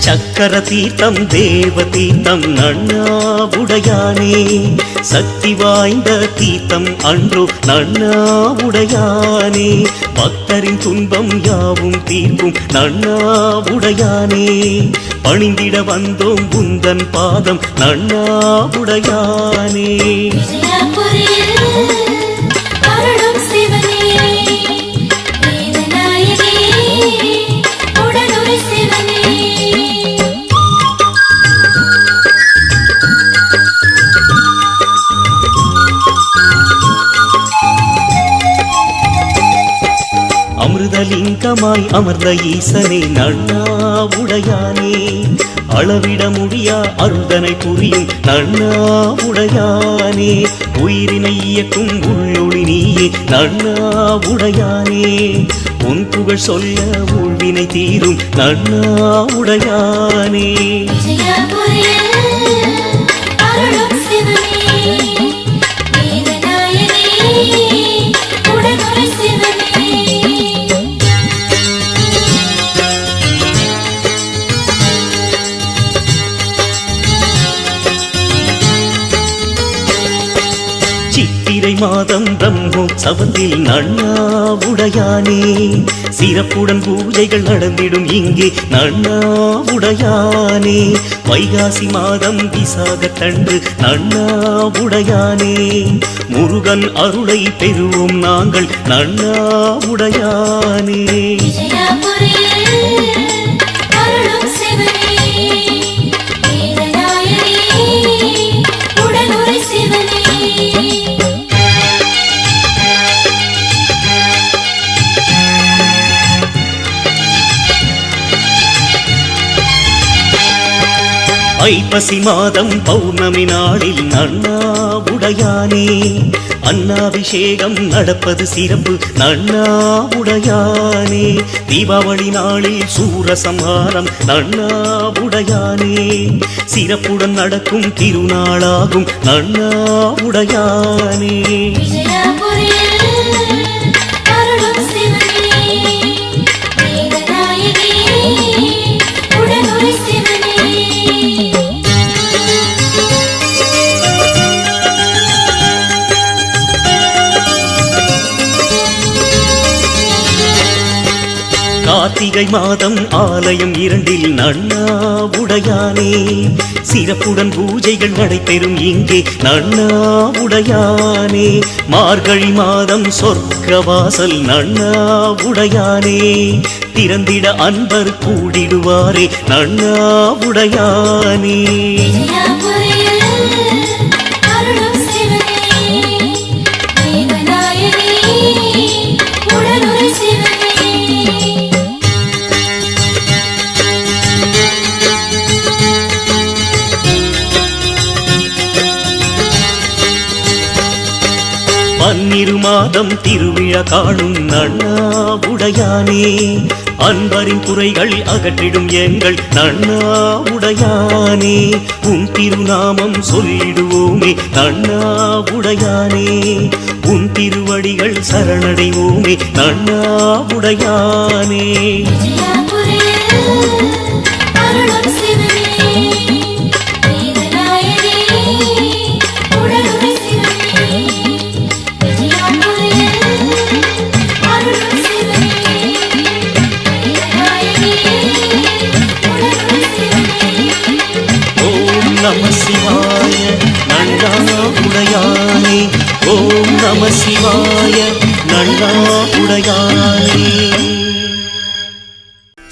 சக்கர தீர்த்தம் தேவ தீர்த்தம் நன்னாவுடையானே சக்தி வாய்ந்த தீர்த்தம் அன்றோ நன்னாவுடையானே பக்தரின் துன்பம் யாவும் தீர்க்கும் நன்னாவுடையானே பணிந்திட வந்தோம் உந்தன் பாதம் நன்னாவுடையானே விஜயாபுரியில் அருளும் சிவனே வேதநாயகனே உடனுரை சிவனே அமிர்தலிங்கமாய் அமர்ந்த ஈசனே நன்னாவுடையானே அளவிட முடியா அருள்தனை புரியும் நன்னாவுடையானே உயிரினை இயக்கும் உள்ளொளி நீயே நன்னாவுடையானே உன் புகழ் சொல்ல ஊழ்வினை தீரும் நன்னாவுடையானே விஜயாபுரியில் அருளும் சிவனே வேதநாயகனே உடனுரை சிவனே சித்திரை மாதம் பிரம்மோற்சவத்தில் நன்னாவுடையானே சிறப்புடன் பூஜைகள் நடந்திடும் இங்கே நன்னாவுடையானே வைகாசி மாதம் விசாகத்தன்று நன்னாவுடையானே முருகன் அருளை பெறுவோம் நாங்கள் நன்னாவுடையானே விஜயாபுரியில் அருளும் சிவனே வேதநாயகனே உடனுரை சிவனே ஐப்பசி மாதம் பௌர்ணமி நாளில் நன்னாவுடையானே அன்னாபிஷேகம் நடப்பது சிறப்பு நன்னாவுடையானே தீபாவளி நாளில் சூரசம்ஹாரம் நன்னாவுடையானே சிறப்புடன் நடக்கும் திருநாளாகும் நன்னாவுடையானே விஜயாபுரியில் அருளும் சிவனே வேதநாயகனே உடனுரை சிவனே கார்த்திகை மாதம் ஆலயம் 2 நன்னாவுடையானே சிறப்புடன் பூஜைகள் நடைபெறும் இங்கே நன்னாவுடையானே மார்கழி மாதம் சொர்க்கவாசல் நன்னாவுடையானே திறந்திட அன்பர் கூடிடுவாரே நன்னாவுடையானே பன்னிரு மாதம் திருவிழா காணும் நன்னாவுடையானே அன்பரின் குறைகள் அகற்றிடும் எங்கள் நன்னாவுடையானே உன் திருநாமம் சொல்லிடுவோமே நன்னாவுடையானே உன் திருவடிகள் சரணடைவோமே நன்னாவுடையானே நம சிவாய நன்னாவுடையானே ஓம் நம சிவாய நன்னாவுடையானே.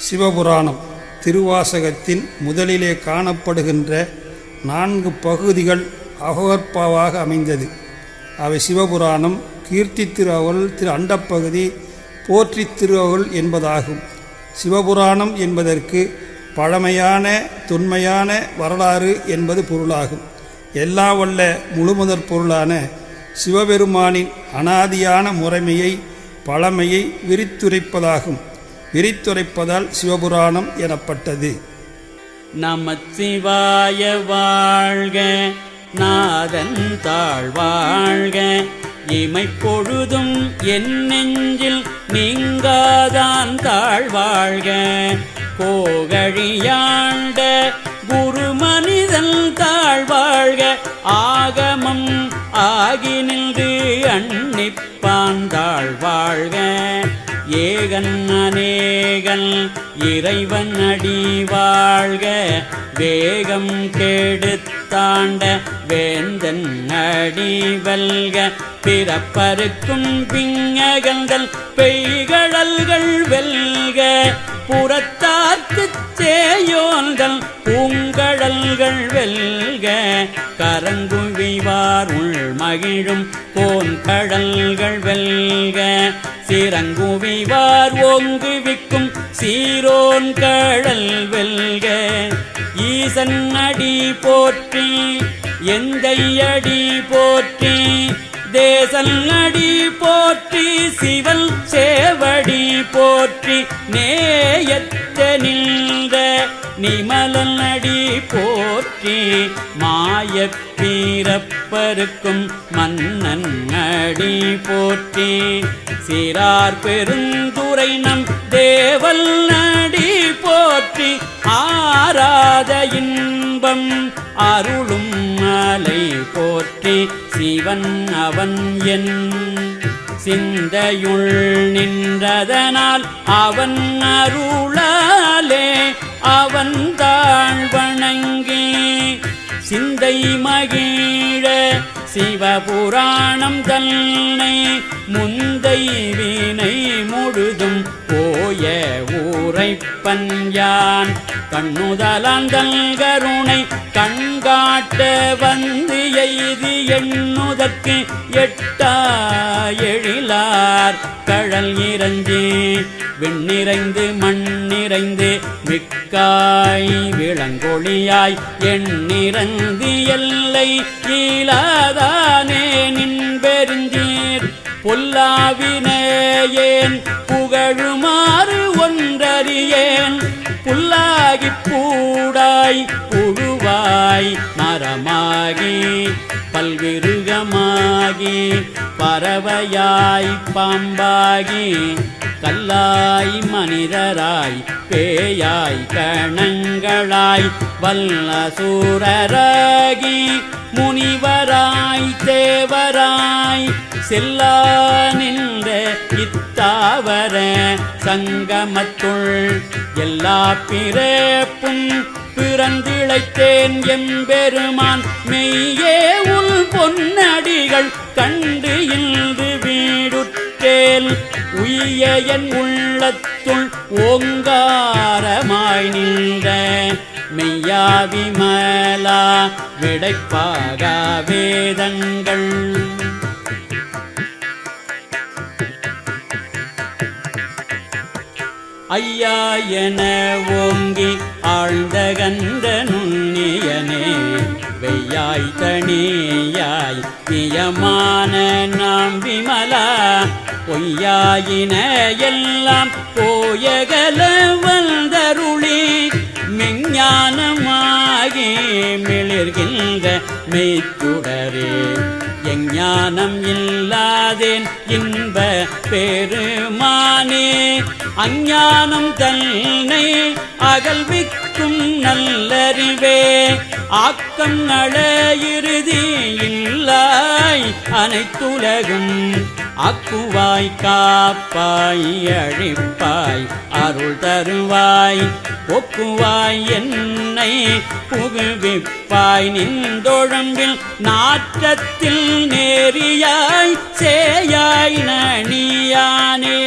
சிவபுராணம் திருவாசகத்தின் முதலிலே காணப்படுகின்ற 4 பகுதிகள் அகோர்பாவாக அமைந்தது. அவை சிவபுராணம், கீர்த்தி திருஅருள், திரு அண்டப்பகுதி, போற்றி திருஅருள் என்பதாகும். சிவபுராணம் என்பதற்கு பழமையான தொன்மையான வரலாறு என்பது பொருளாகும். எல்லா வல்ல முழுமுதற் பொருளான சிவபெருமானின் அனாதியான முறைமையை பழமையை விரித்துரைப்பதாகும். விரித்துரைப்பதால் சிவபுராணம் எனப்பட்டது. நமச்சிவாய வாழ்க, நாதன் தாழ்வாழ்க, இமைப்பொழுதும் என் நெஞ்சில் நீங்காதான் தாழ்வாழ்க, கோகழியாண்ட குரு மனிதன் தாழ்வாழ்க, ஆகமம் ஆகி நின்று அன்னிப்பான் தாழ்வாழ்க, ஏகன் அநேகன் இறைவன் அடி வாழ்க, வேகம் கெடுத்தாண்ட வேந்தன் அடி வெல்க, பிறப்பருக்கும் பிங்ககங்கள் பெய்கடல்கள் வெல்க, புறத்தார்க்குச் சேயோன்கள் பூங்கடல்கள் வெல்க, கரங்குவிவார் உள் மகிழும் கோன்கடல்கள் வெல்க, சிறங்குவிவார் ஓங்குவிக்கும் சீரோன் கடல் வெல்க, ஈசன் அடி போற்றி எந்தை அடி போற்றி, தேசன் அடி போற்றி சிவன் சேவடி போற்றி, நேயத்த நின்ற நிமலன் அடி போற்றி, மாயப் பிறப்பருக்கும் மன்னன் அடி போற்றி, சிறார் பெருந்துரை நம் தேவல் அடி போற்றி, ஆராத இன்பம் அருளும் மலை போற்றி, சிவன் அவன் என் சிந்தையுள் நின்றதனால் அவன் அருளாலே அவன் தாழ் வணங்கி சிந்தை மகிழ சிவபுராணம் தன்னை முந்தை வினை முழுதும் போய ஊரைப்பன் யான், கண்ணுதலாந்தல் கருணை கண்காட்ட வந்து எய்தி எண்ணுதற்கு எட்டா எழிலார் கழல் இறஞ்சி விண்ணிறைந்து மண்ணிறைந்து மிக்காய் விளங்கொழியாய் எண்ணிறந்து எல்லை ஈலாதானே நின்பெருஞ்சீர் பொல்லாவினேயேன் புகழுமாறு ஒன்றறியேன், புல்லாகி பூடாய் புழுவாய் மரமாகி பல்விருகமாகி பறவையாய் பாம்பாகி கல்லாய் மனிதராய் பேயாய் கணங்களாய் வல்லசூரராகி முனிவராய் தேவராய் செல்லா நின்ற இத்தாவர சங்கமத்துள் எல்லா பிறப்பும் பிறந்திழைத்தேன் எம்பெருமான் மெய்யே உள் பொன்னடிகள் கண்டு இன்று வீடுற்றேல் உய்ய என் உள்ளத்துள் ஓங்காரமாய் நின்ற மெய்யா விமலா விடைப்பாக வேதங்கள் ஐயா என ஓங்கி ஆழ்ந்த கந்த நுண்ணியனே வெய்யாய் தனியாய் நியமான நாம் விமலா பொய்யாயின எல்லாம் போயகல வந்தருளி மெஞ்ஞானமாகி மிளிர்கின்ற மெய்ச்சுடரே எஞ்ஞானம் இல்லாதேன் இன்ப பெருமானே அஞ்ஞானம் தன்னை அகல்விக்கும் நல்லறிவே ஆக்கம் நட இறுதி இல்லாய் அனைத்துலகும் ஆக்குவாய் காப்பாய் அழிப்பாய் அருள் தருவாய் ஒக்குவாய் என்னை புகுவிப்பாய் நின்றொழம்பில் நாற்றத்தில் நேரியாய் சேயாய் நணியானே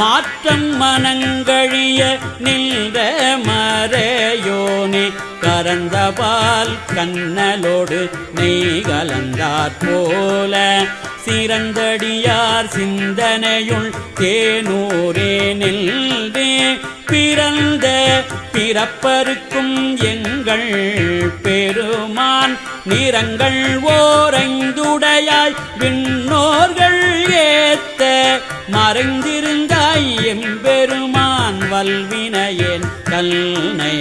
மாற்றம் மனங்கழிய நின்ற மறையோனே கரந்தபால் கண்ணலோடு நெய் கலந்தாற் போல சிறந்தடியார் சிந்தனையுள் தேனூரே நின்றே பிறந்த பிறப்பருக்கும் எங்கள் பெருமான் நிறங்கள் ஓரைந்துடையாய் விண்ணோர்கள் ஏத்த மறைந்திருந்தாய் எம்பெருமான் வல்வினையேன் கல்னை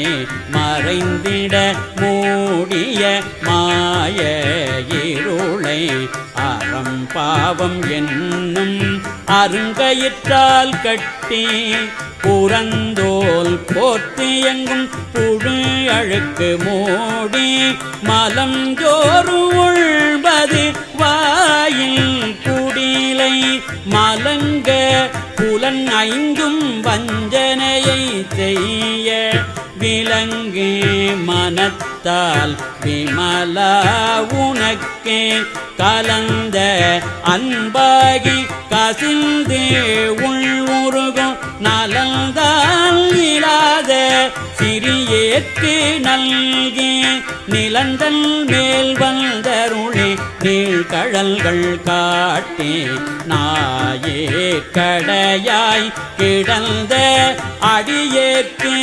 மறைந்திட மூடிய மாய இருளை அறம் பாவம் என்னும் அருங்கயிற்றால் கட்டி புறந்தோல் போர்த்து எங்கும் புழு அழுக்கு மூடி மலம் ஜோறு உள்பது வாயில் குடிலை மலங்க புலன் ஐந்தும் வஞ்சனையை செய்ய விலங்கு மனத்தால் விமலா உனக்கே கலந்த அன்பாகி கசிந்து உள்வுருகும் நலந்தால் இல்லாத சிறியேற்கு நல்கி நிலந்தல் மேல் வந்தருளி நீழ்கழல்கள் காட்டி நாயே கடையாய் கிடந்த அடியேற்கு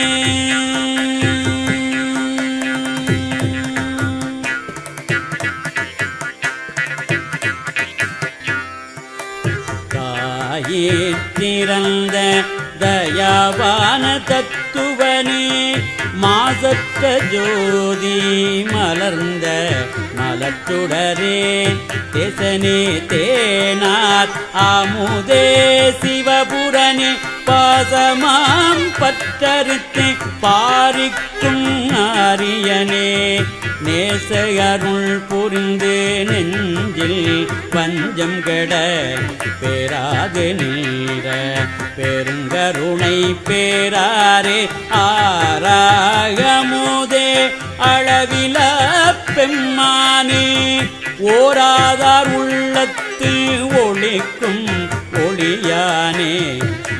திறந்த தயாவான தத்துவனே மாசற்ற ஜோதி மலர்ந்த மலச்சுடரே தேசனே தேனார் அமுதே சிவபுரனே பாசமாம் பற்றறுத்து பாரிக்கும் ஆரியனே நேசகருள் புரிந்து நெஞ்சில் பஞ்சம் கெட பேராது நீர பெருங்கருணை பேராரே ஆராகமுதே அளவில பெம்மானே ஓராதார் உள்ளத்து ஒளிக்கும் ஒளியானே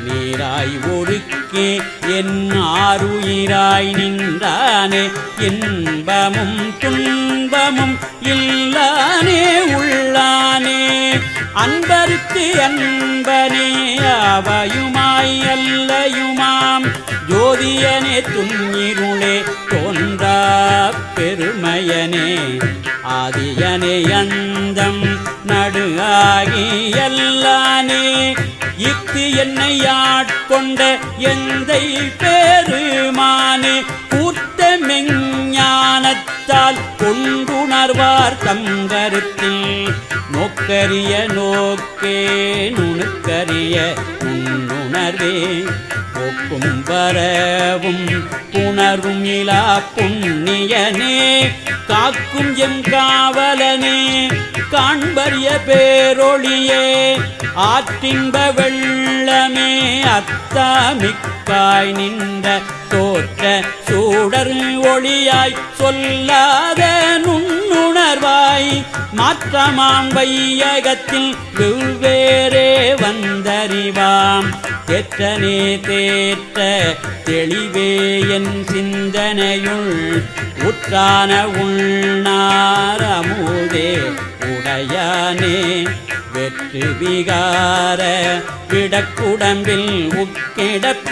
நீராய் ஒருக்கே என் ஆருயிராய் நின்றானே இன்பமும் துன்பமும் இல்லானே உள்ளானே அன்பருக்கு அன்பனே அவையுமாய் அல்லையுமாம் ஜோதியனே துன்னிருளே தோன்றா பெருமையனே ஆதியனே அந்தம் நடு ஆகி எல்லானே இக்கு என்னை ஆட்கொண்ட எந்தை பெருமானே கூத்த மெஞ்ஞானத்தால் கொண்டுணர்வார் தங்கருத்தில் நோக்கரிய நோக்கே நுணுக்கரிய நுண்ணுணர்வே போக்கும் வரவும் புணர்வும் இலா புண்ணியனே காக்கும் எம் காவலனே காண்பரிய பேரொளியே ஆற்றின்ப வெள்ளமே அத்தாமிக்காய் நின்ற தோற்ற சூடர் ஒளியாய் சொல்லாத நுண்ணுணர்வாய் மாற்றமாம் வையகத்தில் வெவ்வேறே வந்தறிவாம் தேற்றனே தேற்ற தெளிவே என் சிந்தனையுள் உற்றான உள்நாரமுதே உடையானே வெற்று விகார விடக்குடம்பில் உக்கிடப்ப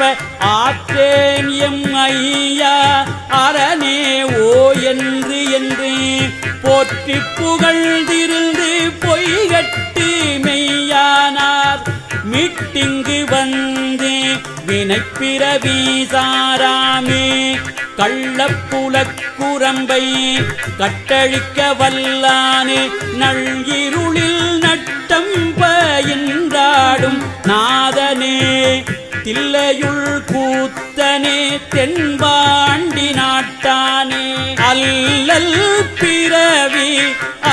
ஆற்றேன் எம் ஐயா அரணே ஓ என்று போற்றி புகழ்ந்திருந்து பொய்கட்டு மெய்யானார் மீட்டிங்கு வந்து வினைப்பிறவி சாராமே கள்ளப்புலக்குரம்பை கட்டழிக்க வல்லானே நள்ளிருளில் நட்டம் பயின்றாடும் நாதனே தில்லையுள் கூத்தனே தென்பாண்டி நாட்டானே அல்லல் பிறவி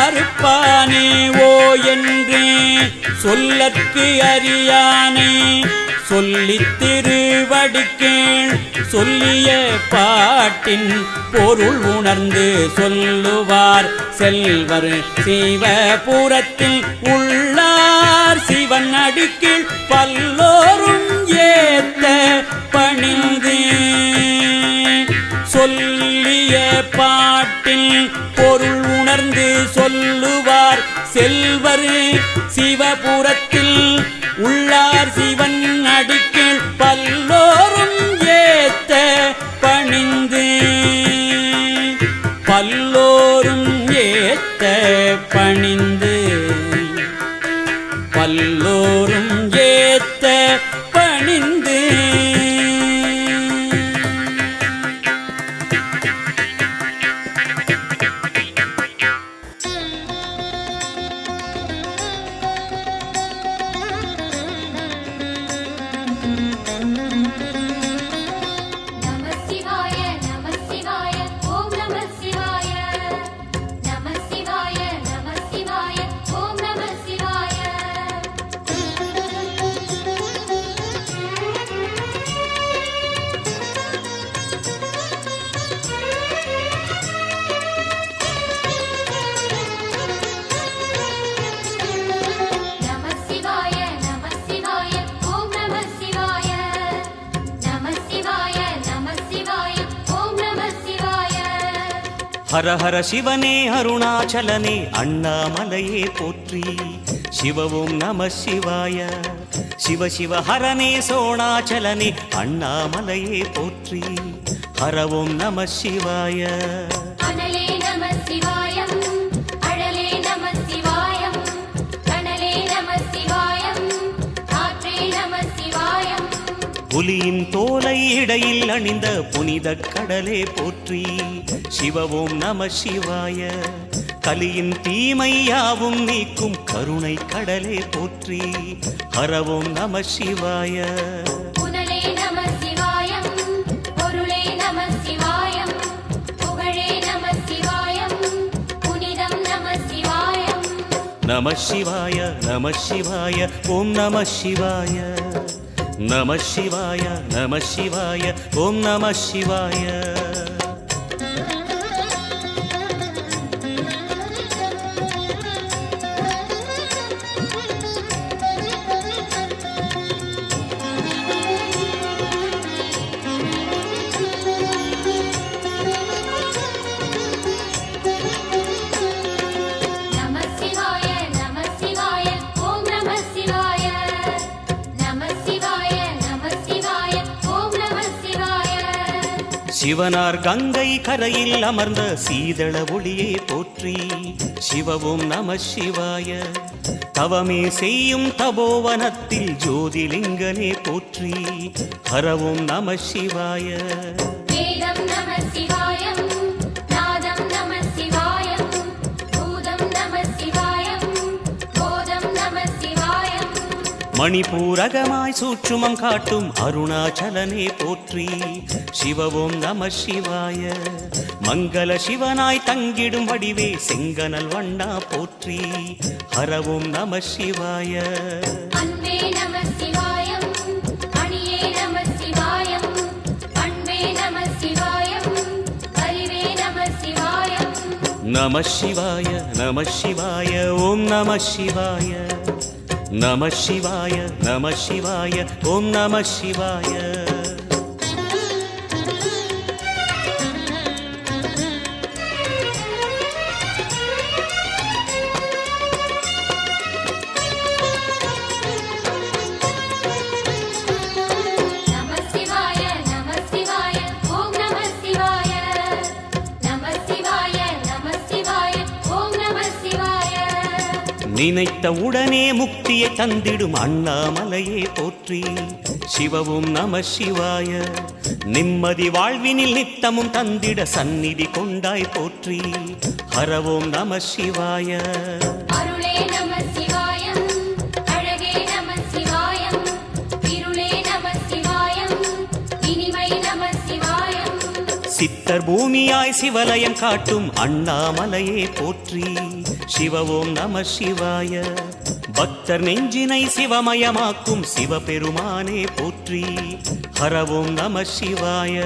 அறுப்பானே ஓ என்றே சொல்லற்கு அறியானே சொல்லித் திருவடிக்கீழ் சொல்லிய பாட்டின் பொருள் உணர்ந்து சொல்லுவார் செல்வர் சிவபுரத்தில் உள்ளார் சிவன் அடிக்கீழ் பல்லோரும் ஏத்த பணிந்து சொல்லிய பாட்டில் பொருள் உணர்ந்து சொல்லுவார் செல்வர் சிவபுரத்தில் உள்ளார் சிவன் அடிக்கீழ் பல்லோரும் ஏத்த பணிந்து பல்லோரும் ஏத்த பணிந்து பல்லோரும் ஏத்த பணிந்து ஹர ஹர சிவனே அருணாச்சலனே அண்ணாமலையே போற்றி சிவவும் நம சிவாய சிவ சிவ ஹரனே சோணாச்சலனே அண்ணாமலையே போற்றி ஹரவும் நம சிவாய அனலே நம சிவாயம் அழலே நம சிவாயம் கனலே நம சிவாயம் காற்றே நம சிவாயம் புலியின் தோலை இடையில் அணிந்த புனித கடலே போற்றி சிவவும் நம சிவாய கலியின் தீமையாவும் நீக்கும் கருணை கடலே போற்றி ஹரவும் நம சிவாய புனலே நம சிவாயம் பொருளே நம சிவாயம் புகழே நம சிவாயம் புனிதம் நம சிவாயம் நம சிவாய நம சிவாய ஓம் நம சிவாய நம சிவாய நம சிவாய ஓம் நம சிவாய சிவனார் கங்கை கரையில் அமர்ந்த சீதள ஒளியே போற்றி சிவவும் நம சிவாய தவமே செய்யும் தபோவனத்தில் ஜோதிலிங்கனே போற்றி ஹரவும் நம சிவாய வேதம் நம சிவாயம் நாதம் நம சிவாயம் பூதம் நம சிவாயம் போதம் நம சிவாயம் மணிபூரகமாய் சூட்சுமம் காட்டும் அருணாச்சலனே போற்றி. சிவவோம் நம சிவாய. மங்கள சிவனாய் தங்கிடும் வடிவே செங்கனல் வண்ணா போற்றி. ஹரவோம் நம சிவாய. அன்பே நம சிவாயம், அணியே நம சிவாயம், அன்பே நம சிவாயம், அறிவே நம சிவாயம். நம சிவாய நம சிவாய ஓம் நம சிவாய. நம சிவாய நம சிவாய ஓம் நம சிவாய. நம சிவாய நம சிவாய ஓம் நம சிவாய. நம சிவாய நம சிவாய ஓம் நம சிவாய. நினைத்த உடனே முக்தியை தந்திடும் அண்ணாமலையே போற்றி. சிவவும் நம சிவாய. நிம்மதி வாழ்வினில் நித்தமும் தந்திட சந்நிதி கொண்டாய் போற்றி. ஹரவோம் நம சிவாய. அருளே நம சிவாயம், அழகே நம சிவாயம், இருளே நம சிவாயம், இனிமை நம சிவாயம். சித்தர் பூமியாய் சிவலயம் காட்டும் அண்ணாமலையே போற்றி. சிவவோம் நம சிவாய. பக்தர் நெஞ்சினை சிவமயமாக்கும் சிவபெருமானே போற்றி. ஹரவோம் நம சிவாய.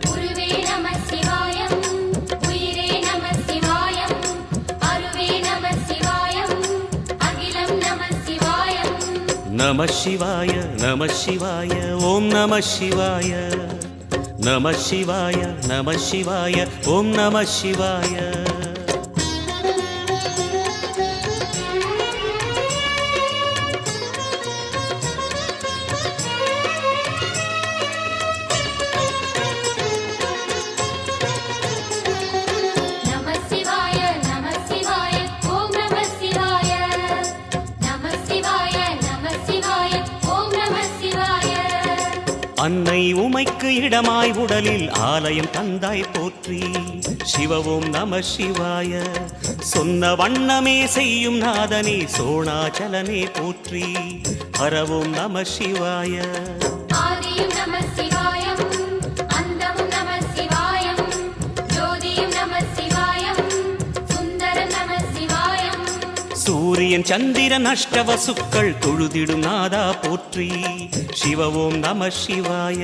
குருவே நம சிவாயம், உயிரே நம சிவாயம், அருவே நம சிவாயம், அகிலம் நம சிவாயம். நம சிவாய நம சிவாய ஓம் நம சிவாய. நம சிவாய நம சிவாய ஓம் நம சிவாய. நம சிவாய நம சிவாய ஓம் நம சிவாய. நம சிவாய நம சிவாய ஓம் நம சிவாய. அன்னை உமைக்கு இடமாய் உடலில் ஆலயம் தந்தாய் போற்றி. சிவவோம் நம சிவாய. சொன்ன வண்ணமே செய்யும் நாதனே சோணாச்சலனே போற்றி. ஹரவோம் நம சிவாய. ஆதியும் நம சிவாயம், அந்தமும் நம சிவாயம், ஜோதியும் நம சிவாயம், சுந்தரம் நம சிவாயம். சூரியன் சந்திரன் அஷ்டவசுக்கள் தொழுதிடும் நாதா போற்றி. சிவவோம் நம சிவாய.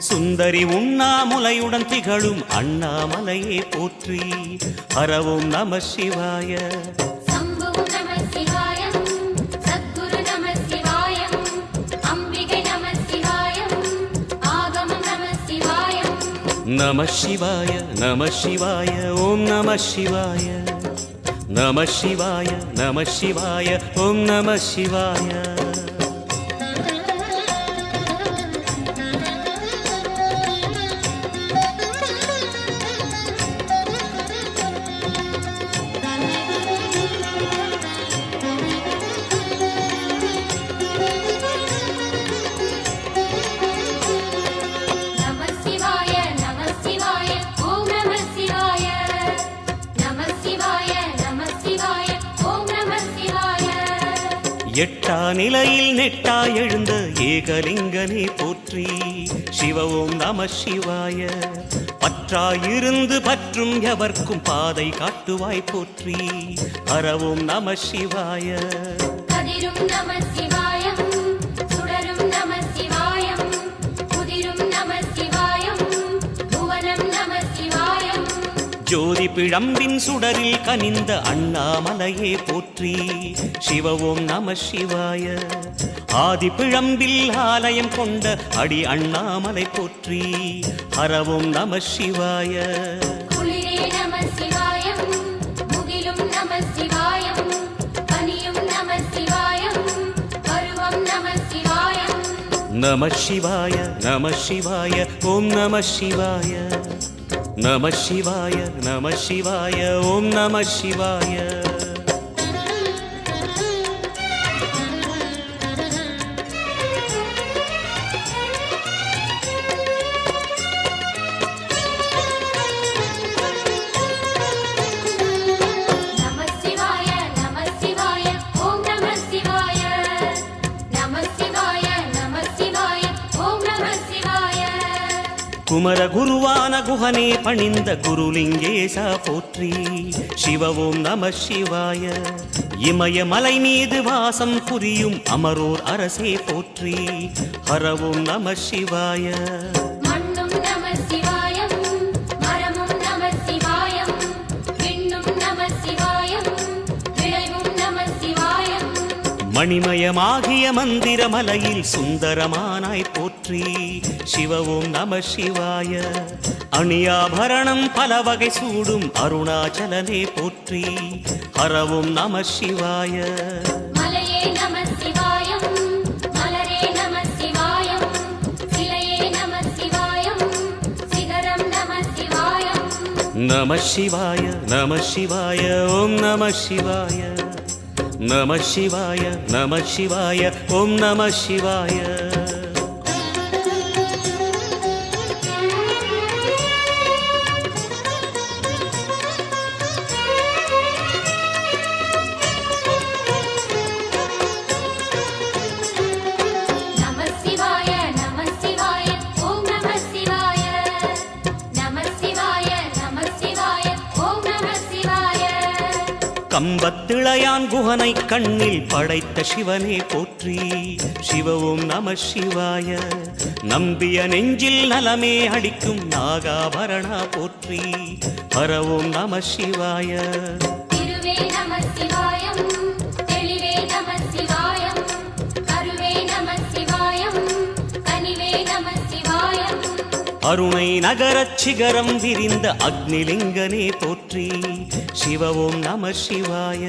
சுந்தரி உண்ணாமுலையுடன் திகழும் அண்ணாமலையே போற்றி. ஹரவோம் நம சிவாய. சம்புவும் நம சிவாயம், சத்குரு நம சிவாயம், அம்பிகை நம சிவாயம், ஆகமம் நம சிவாயம். நம சிவாய நம சிவாய ஓம் நம சிவாய. நம சிவாய நம சிவாய ஓம் நம சிவாய. நம சிவாய நம சிவாய ஓம் நம சிவாய. நம சிவாய நம சிவாய ஓம் நம சிவாய. எட்டா நிலையில் நெட்டா எழுந்த ஏகலிங்கனே போற்றி. சிவவோம் நம சிவாய. பற்றாயிருந்து பற்றும் எவர்க்கும் பாதை காட்டுவாய் போற்றி. ஹரவோம் நம சிவாய. கதிரும் நம சிவாயம், சுடரும் நம சிவாயம், புதிரும் நம சிவாயம், புவனம் நம சிவாயம். ஜோதி பிழம்பின் சுடரில் கனிந்த அண்ணாமலையே போற்றி. சிவவோம் நம சிவாய. ஆதி பிழம்பில் ஆலயம் கொண்ட அடி அண்ணாமலை போற்றி. ஹரவோம் நம சிவாய. குளிரே நம சிவாயம், முகிலும் நம சிவாயம், பனியும் நம சிவாயம், பருவம் நம சிவாயம். நம சிவாய நம சிவாய ஓம் நம சிவாய. நம சிவாய நம சிவாய ஓம் நம சிவாய. நம சிவாய நம சிவாய ஓம் நம சிவாய. நம குமர குருவான குகனே பணிந்த குருலிங்கேசா போற்றி. சிவ ஓம் நம சிவாய. இமயமலை மீது வாசம் புரியும் அமரோர் அரசே போற்றி. ஹர ஓம் நம சிவாய. மண்ணும் நம சிவாயம், மரமும் நம சிவாயம், விண்ணும் நம சிவாயம், விளைவும் நம சிவாயம். மணிமயமாகிய மந்திர மலையில் சுந்தரமானாய் போற்றி. சிவ ஓம் நம சிவாய. அணியாபரணம் பல வகை சூடும் அருணாச்சலனே போற்றி. ஹர ஓம் நம சிவாய. மலையே நம சிவாயம், மலரே நம சிவாயம், சிலையே நம சிவாயம், சிகரம் நம சிவாயம். நம சிவாய நம சிவாய ஓம் நம சிவாய. நம சிவாய நம சிவாய ஓம் நம சிவாய. நம சிவாய நம சிவாய ஓம் நம சிவாய. நம சிவாய நம சிவாய ஓம் நம சிவாய. கம்பத்திளையான் குகனை கண்ணில் படைத்த சிவனே போற்றி. சிவ ஓம் நம சிவாய. நம்பிய நெஞ்சில் நலமே அளிக்கும் நாகாபரணா போற்றி. ஹர ஓம் நம சிவாய. திருவே நம சிவாயம், தெளிவே நம சிவாயம், கருவே நம சிவாயம், கனிவே நம சிவாயம். அருணை நகரச் சிகரம் விரிந்த அக்னிலிங்கனே போற்றி. சிவ ஓம் நம சிவாய.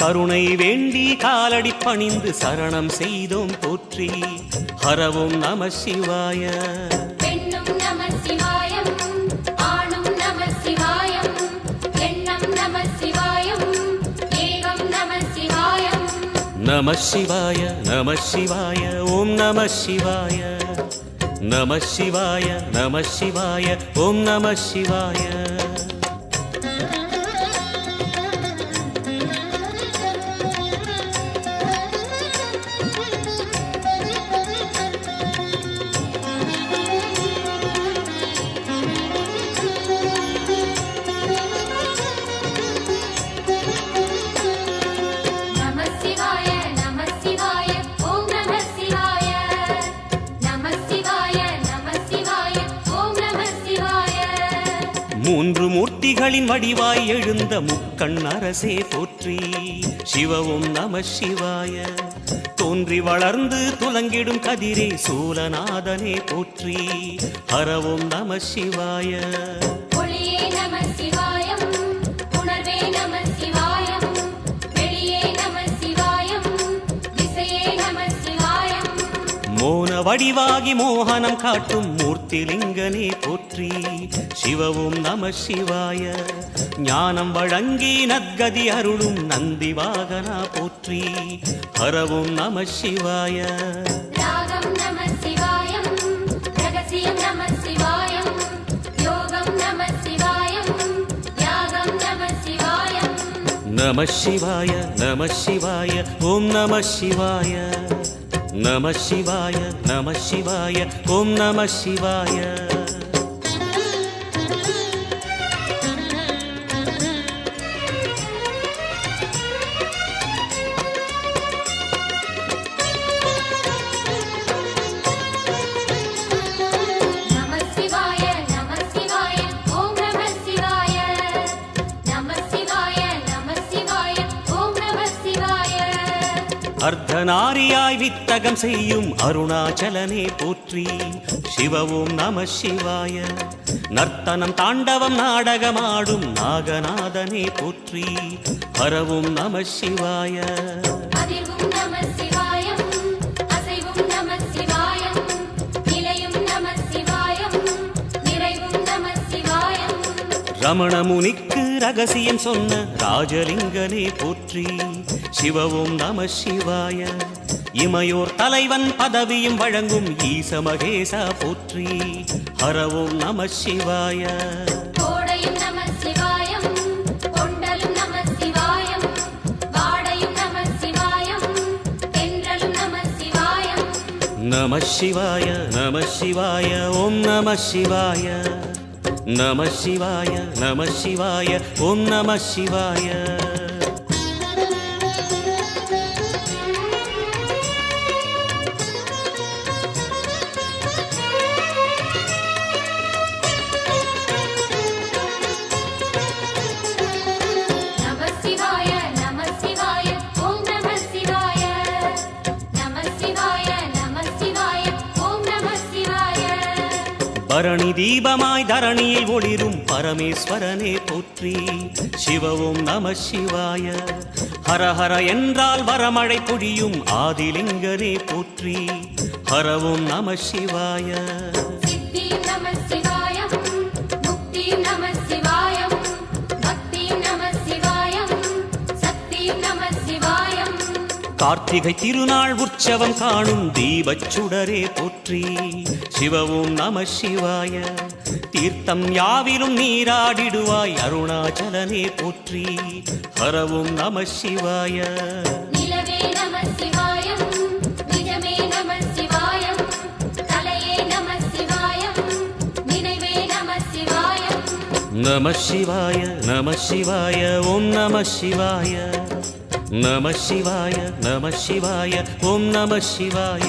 கருணை வேண்டி காலடி பணிந்து சரணம் செய்தோம் போற்றி. ஹர ஓம் நம சிவாய. பெண்ணும் நம சிவாயம், ஆணும் நம சிவாயம், எண்ணம் நம சிவாயம், ஏகம் நம சிவாயம். நம சிவாய நம சிவாய ஓம் நம சிவாய. நம சிவாய நம சிவாய ஓம் நம சிவாய. நம சிவாய நம சிவாய ஓம் நம சிவாய. நம சிவாய நம சிவாய ஓம் நம சிவாய. மூன்று மூர்த்திகளின் வடிவாய் எழுந்த முக்கண் அரசே போற்றி. சிவ ஓம் நம சிவாய. தோன்றி வளர்ந்து துலங்கிடும் கதிரே சூலநாதனே போற்றி. ஹர ஓம் நம சிவாய. ஒளியே நம சிவாயம், உணர்வே நம சிவாயம், வெளியே நம சிவாயம், திசையே நம சிவாயம். மோன வடிவாகி மோகனம் காட்டும் மூர்த்திலிங்கனே போற்றி. சிவ ஓம் நம சிவாய. ஞானம் வழங்கி நற்கதி அருளும் நந்தி வாகனா போற்றி. ஹர ஓம் நம சிவாய. ராகம் நம சிவாயம், ரகசியம் நம சிவாயம், யோகம் நம சிவாயம், யாகம் நம சிவாயம். நம சிவாய நம சிவாய ஓம் நம சிவாய. நம சிவாய நம சிவாய ஓம் நம சிவாய. நம சிவாய நம சிவாய ஓம் நம சிவாய. நம சிவாய நம சிவாய ஓம் நம சிவாய. அர்த்தநாரியாய் வித்தகம் செய்யும் அருணாச்சலனே போற்றி. சிவ ஓம் நம சிவாய. நர்த்தனம் தாண்டவம் நாடகமாடும் நாகநாதனே போற்றி. ஹர ஓம் நம சிவாய. அதிர்வும் நம சிவாயம், அசைவும் நம சிவாயம், நிலையும் நம சிவாயம், நிறைவும் நம சிவாயம். ரமண முனிக்கு ரகசியம் சொன்ன ராஜலிங்கனே போற்றி. சிவ ஓம் நம சிவாய. இமையோர் தலைவன் பதவியும் வழங்கும் ஈச மகேசா போற்றி. ஹர ஓம் நம சிவாய. கோடையும் நம சிவாயம், கொண்டலும் நம சிவாயம், வாடையும் நம சிவாயம், தென்றலும் நம சிவாயம். நம சிவாய நம சிவாய ஓம் நம சிவாய நம சிவாய நம சிவாய ஓம் நம சிவாய நம சிவாய நம சிவாய ஓம் நம சிவாய நம சிவாய நம சிவாய ஓம் நம சிவாய பரணி தீபமாய் தரணியில் ஒளிரும் பரமேஸ்வரனே போற்றி சிவ ஓம் நம சிவாய ஹர ஹர என்றால் வரமழை பொழியும் ஆதிலிங்கனே போற்றி ஹர ஓம் நம சிவாய சித்தி நம சிவாயம் முக்தி நம சிவாயம் பக்தி நம சிவாயம் சக்தி நம சிவாயம் கார்த்திகை திருநாள் உற்சவம் காணும் தீபச் சுடரே போற்றி சிவ ஓம் நம சிவாய தீர்த்தம் யாவிலும் நீராடிடுவாய் அருணாச்சலனே போற்றி ஹர ஓம் நம சிவாய நிலவே நம சிவாயம் நிஜமே நம சிவாயம் தலையே நம சிவாயம் நினைவே நம சிவாயம் நம சிவாய நம சிவாய ஓம் நம சிவாய நம சிவாய நம சிவாய ஓம் நம சிவாய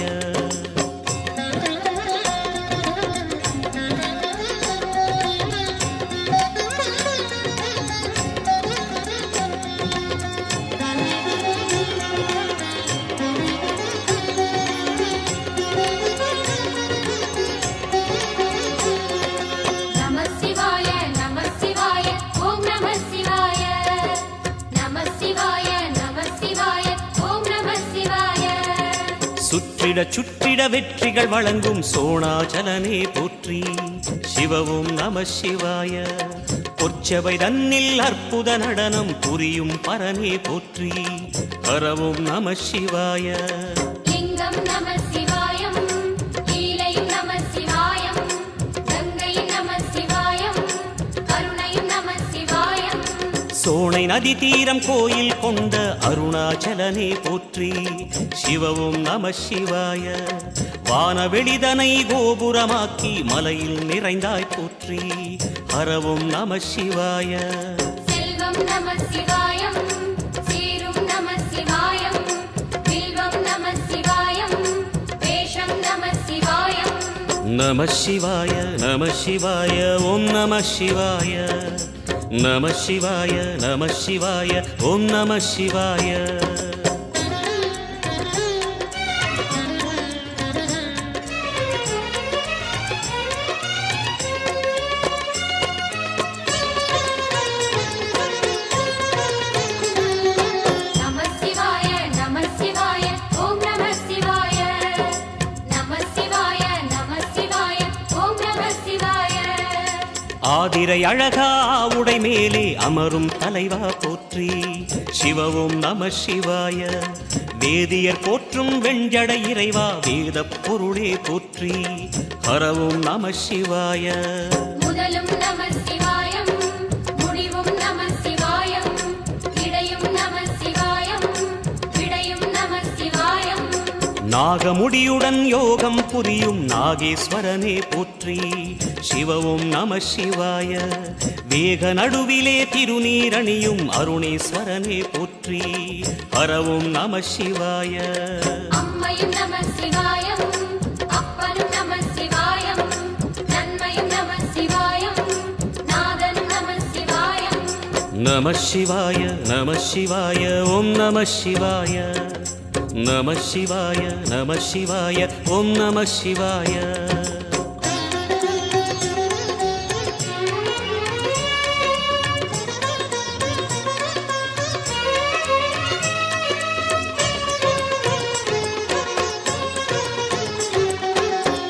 நம சிவாய நம சிவாய ஓம் நம சிவாய நம சிவாய நம சிவாய ஓம் நம சிவாய சுற்றிட சுற்றிட வெற்றிகள் வழங்கும் சோணாச்சலனே போற்றி சிவ ஓம் நம சிவாய பொற்சபை தன்னில் அற்புத நடனம் புரியும் பரனே போற்றி ஹர ஓம் நம சிவாய லிங்கம் நம சிவாயம் லீலையும் நம சிவாயம் கங்கை நம சிவாயம் கருணையும் நம சிவாயம் சோனை நதி தீரம் கோயில் கொண்ட அருணாச்சலனே போற்றி சிவ ஓம் நம சிவாய வானவெளிதனை கோபுரமாக்கி மலையில் நிறைந்தாய் போற்றி ஹர ஓம் நம சிவாய செல்வம் நம சிவாயம் சீரும் நம சிவாயம் வில்வம் நம சிவாயம் வேஷம் நம சிவாயம் நம சிவாய நம சிவாய ஓம் நம சிவாய நம சிவாய நம சிவாய ஓம் நம சிவாய நம சிவாய நம சிவாய ஓம் நம சிவாய நம சிவாய நம சிவாய ஓம் நம சிவாய ஆதிரை அழகா உடை மேலே அமரும் தலைவா போற்றி சிவ ஓம் நம சிவாய வேதியர் போற்றும் வெண்ஜடை இறைவா வேத பொருளே போற்றி ஹர ஓம் நம சிவாய முதலும் நம சிவாயம் முடிவும் நம சிவாயம் இடையும் நம சிவாயம் விடையும் நம சிவாயம் நாகமுடியுடன் யோகம் புரியும் நாகேஸ்வரனே போற்றி சிவ ஓம் நம சிவாய வேக நடுவிலே திருநீரணியும் அருணேஸ்வரனே போற்றி ஹர ஓம் நம சிவாய அம்மையும் நம சிவாயம் அப்பனும் நம சிவாயம் நன்மையும் நம சிவாயம் நாதனும் நம சிவாயம் நம சிவாய நம சிவாய ஓம் நம சிவாய நம சிவாய நம சிவாய ஓம் நம சிவாய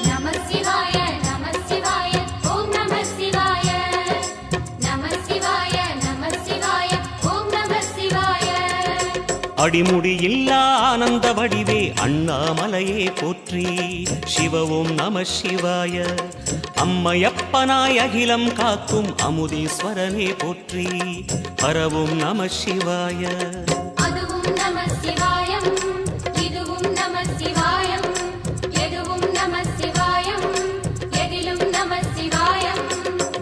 நம சிவாய நம சிவாய ஓம் நம சிவாய நம சிவாய நம சிவாய ஓம் நம சிவாய அடிமுடி இல்லா ஆனந்த வடிவே அண்ணாமலையே போற்றி சிவ ஓம் நம சிவாய அம்மையப்பனாய் அகிலம் காக்கும் அமுதீஸ்வரனே போற்றி ஹர ஓம் நம சிவாய அதுவும் நம சிவாயம் இதுவும் நம சிவாயம் எதுவும் நம சிவாயம்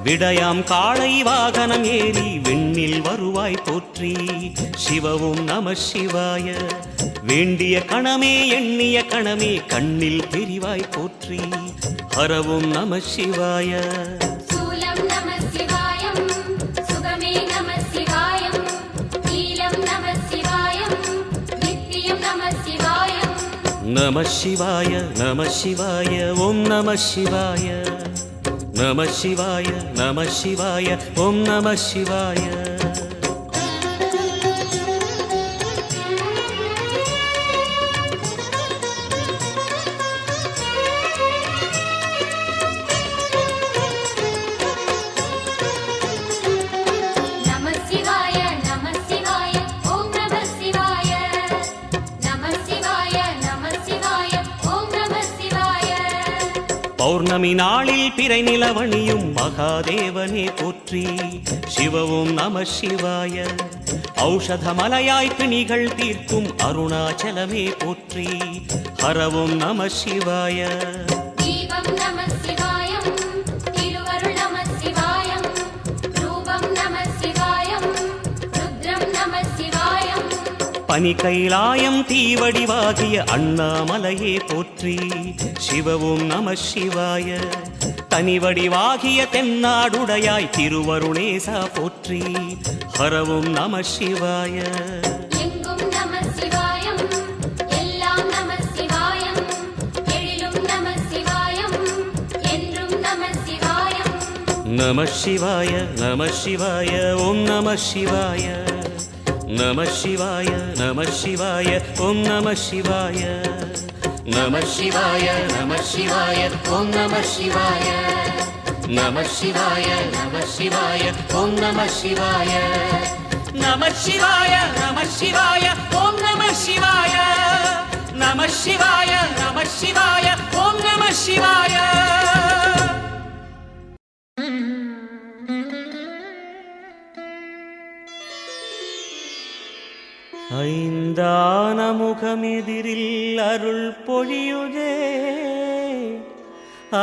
விடயாம் காளை வாகனம் ஏறி விண்ணில் வருவாய் போற்றி. சிவவும் நம சிவாய. வேண்டிய கணமே எண்ணிய கணமே கண்ணில் தெரிவாய் போற்றி. ஹரவும் நம சிவாய. சூலம் நம சிவாயம் சுகமே நம சிவாயம் நீலம் நம சிவாயம் நித்தியம் நம சிவாயம். நம சிவாய நம சிவாய ஓம் நம சிவாய. நம சிவாய நம சிவாய ஓம் நம சிவாய. நம சிவாய நம சிவாய ஓம் நம சிவாய. நம சிவாய நம சிவாய ஓம் நம சிவாய. பௌர்ணமி நாளில் பிறை நிலவணியும் மகாதேவனே போற்றி. சிவவும் நம சிவாய. ஔஷத மலையாய் பிணிகள் தீர்க்கும் அருணாச்சலமே போற்றி. ஹரவும் நம சிவாய. தீபம் நம சிவாயம் திருவருள் நம சிவாயம் ரூபம் நம சிவாயம் ருத்ரம் நம சிவாயம். பனி கைலாயம் தீவடிவாகிய அண்ணாமலையே போற்றி. சிவவும் நம சிவாய. தனிவடிவாகிய தென்னாடுடையாய் திருவருணேசா போற்றி. ஹரவும் நம சிவாய. எங்கும் நம சிவாயம் எல்லாம் நம சிவாயம் எழிலும் நம சிவாயம் என்றும் நம சிவாயம். நம சிவாய நம சிவாய ஓம் நம சிவாய. நம சிவாய நம சிவாய ஓம் நம சிவாய. நம சிவாய நம சிவாய ஓம் நம சிவாய. நம சிவாய நம சிவாய ஓம் நம சிவாய. நம சிவாய நம சிவாய ஓம் நம சிவாய. நம சிவாய நம சிவாய ஓம் நம சிவாய. ஐந்தான முகமெதிரில் அருள் பொழியுதே.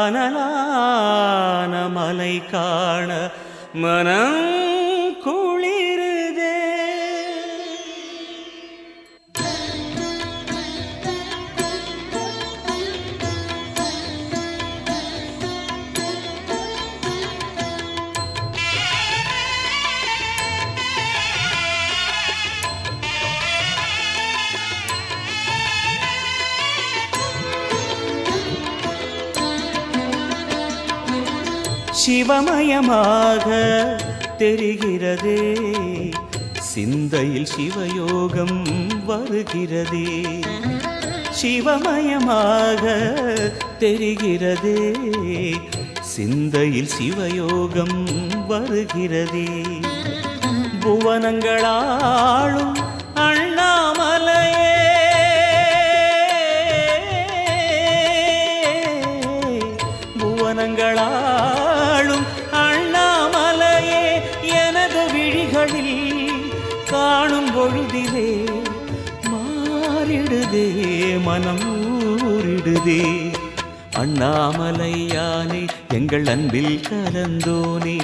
அனலான மலை காண மனம் குளிருதே. சிவமயமாக தெரிகிறதே. சிந்தையில் சிவயோகம் வருகிறதே. சிவமயமாக தெரிகிறதே. சிந்தையில் சிவயோகம் வருகிறதே. புவனங்களாளும் அண்ணாமலையே. புவனங்களாளும் அண்ணாமலையே. எனது விழிகளில் காணும் பொழுதிலே மாறிடுதே மனம் ஊறிடுதே. அண்ணாமலையானே எங்கள் அன்பில் கலந்தோனே.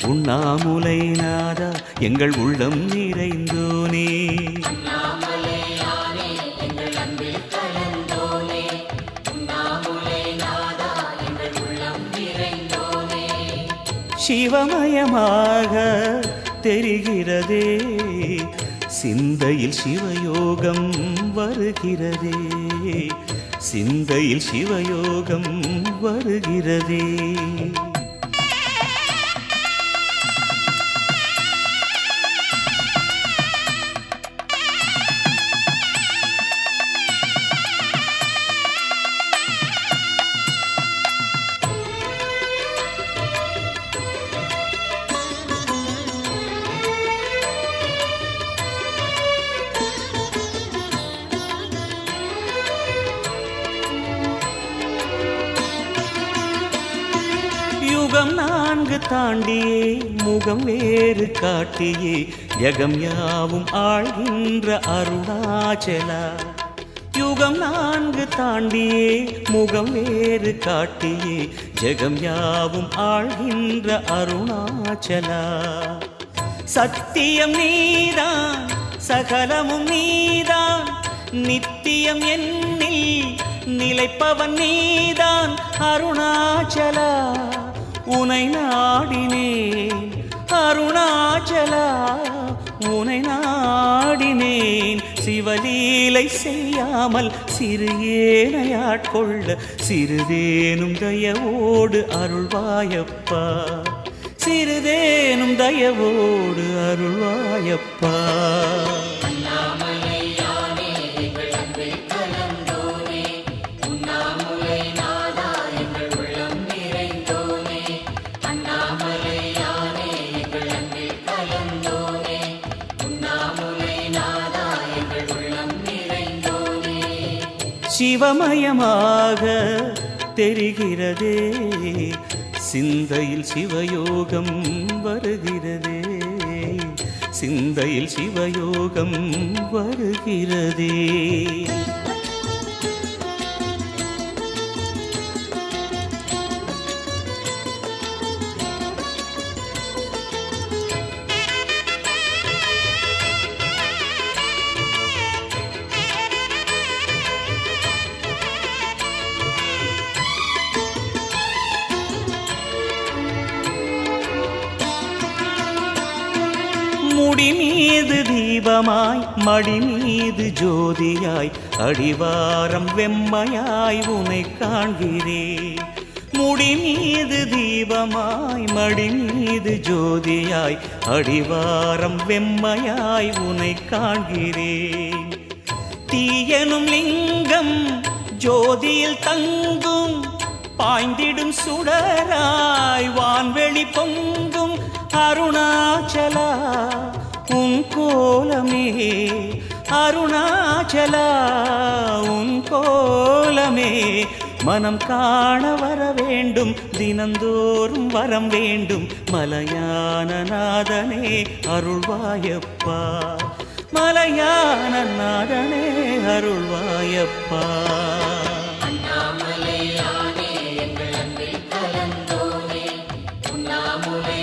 உண்ணாமுலை நாதா எங்கள் உள்ளம் நிறைந்தோனே. சிவமயமாக தெரிகிறதே. சிந்தையில் சிவயோகம் வருகிறதே. சிந்தையில் சிவயோகம் வருகிறதே. யுகம் நான்கு தாண்டியே முகம் வேறு காட்டியே யகம் யாவும் ஆழ்கின்ற அருணாச்சலா. யுகம் 4 தாண்டியே முகம் வேறு காட்டியே ஜெகம் யாவும் ஆழ்கின்ற அருணாச்சலா. சத்தியம் நீதான் சகலமும் நீதான் நித்தியம் என்னில் நிலைப்பவன் நீதான் அருணாச்சலா. உனை நாடினேன் அருணாச்சலா, உனை நாடினேன். சிவலீலை செய்யாமல் சிறு ஏனையாட்கொள்ள சிறிதேனும் தயவோடு அருள்வாயப்பா, சிறிதேனும் தயவோடு அருள்வாயப்பா. சிவமயமாக தெரிகிறதே சிந்தையில் சிவயோகம் வருகிறதே, சிந்தையில் சிவயோகம் வருகிறதே. முடி மீது தீபமாய் மடி மீது ஜோதியாய் அடிவாரம் வெம்மையாய் உனை காண்கிறேன். முடி மீது தீபமாய் மடி மீது ஜோதியாய் அடிவாரம் வெம்மையாய் உனை காண்கிறேன். தீயனும் லிங்கம் ஜோதியில் தங்கும் பாய்ந்திடும் சுடராய் வான்வெளி பொங்கும் அருணாச்சலா. உன் கோலமே அருணாச்சலா, உன் கோலமே மனம் காண வர வேண்டும், தினந்தோறும் வரம் வேண்டும். மலையான நாதனே அருள்வாயப்பா, மலையான நாதனே அருள்வாயப்பா. அண்ணாமலையானே எங்கள் அன்பில் கலந்தோனே, உண்ணாமுலை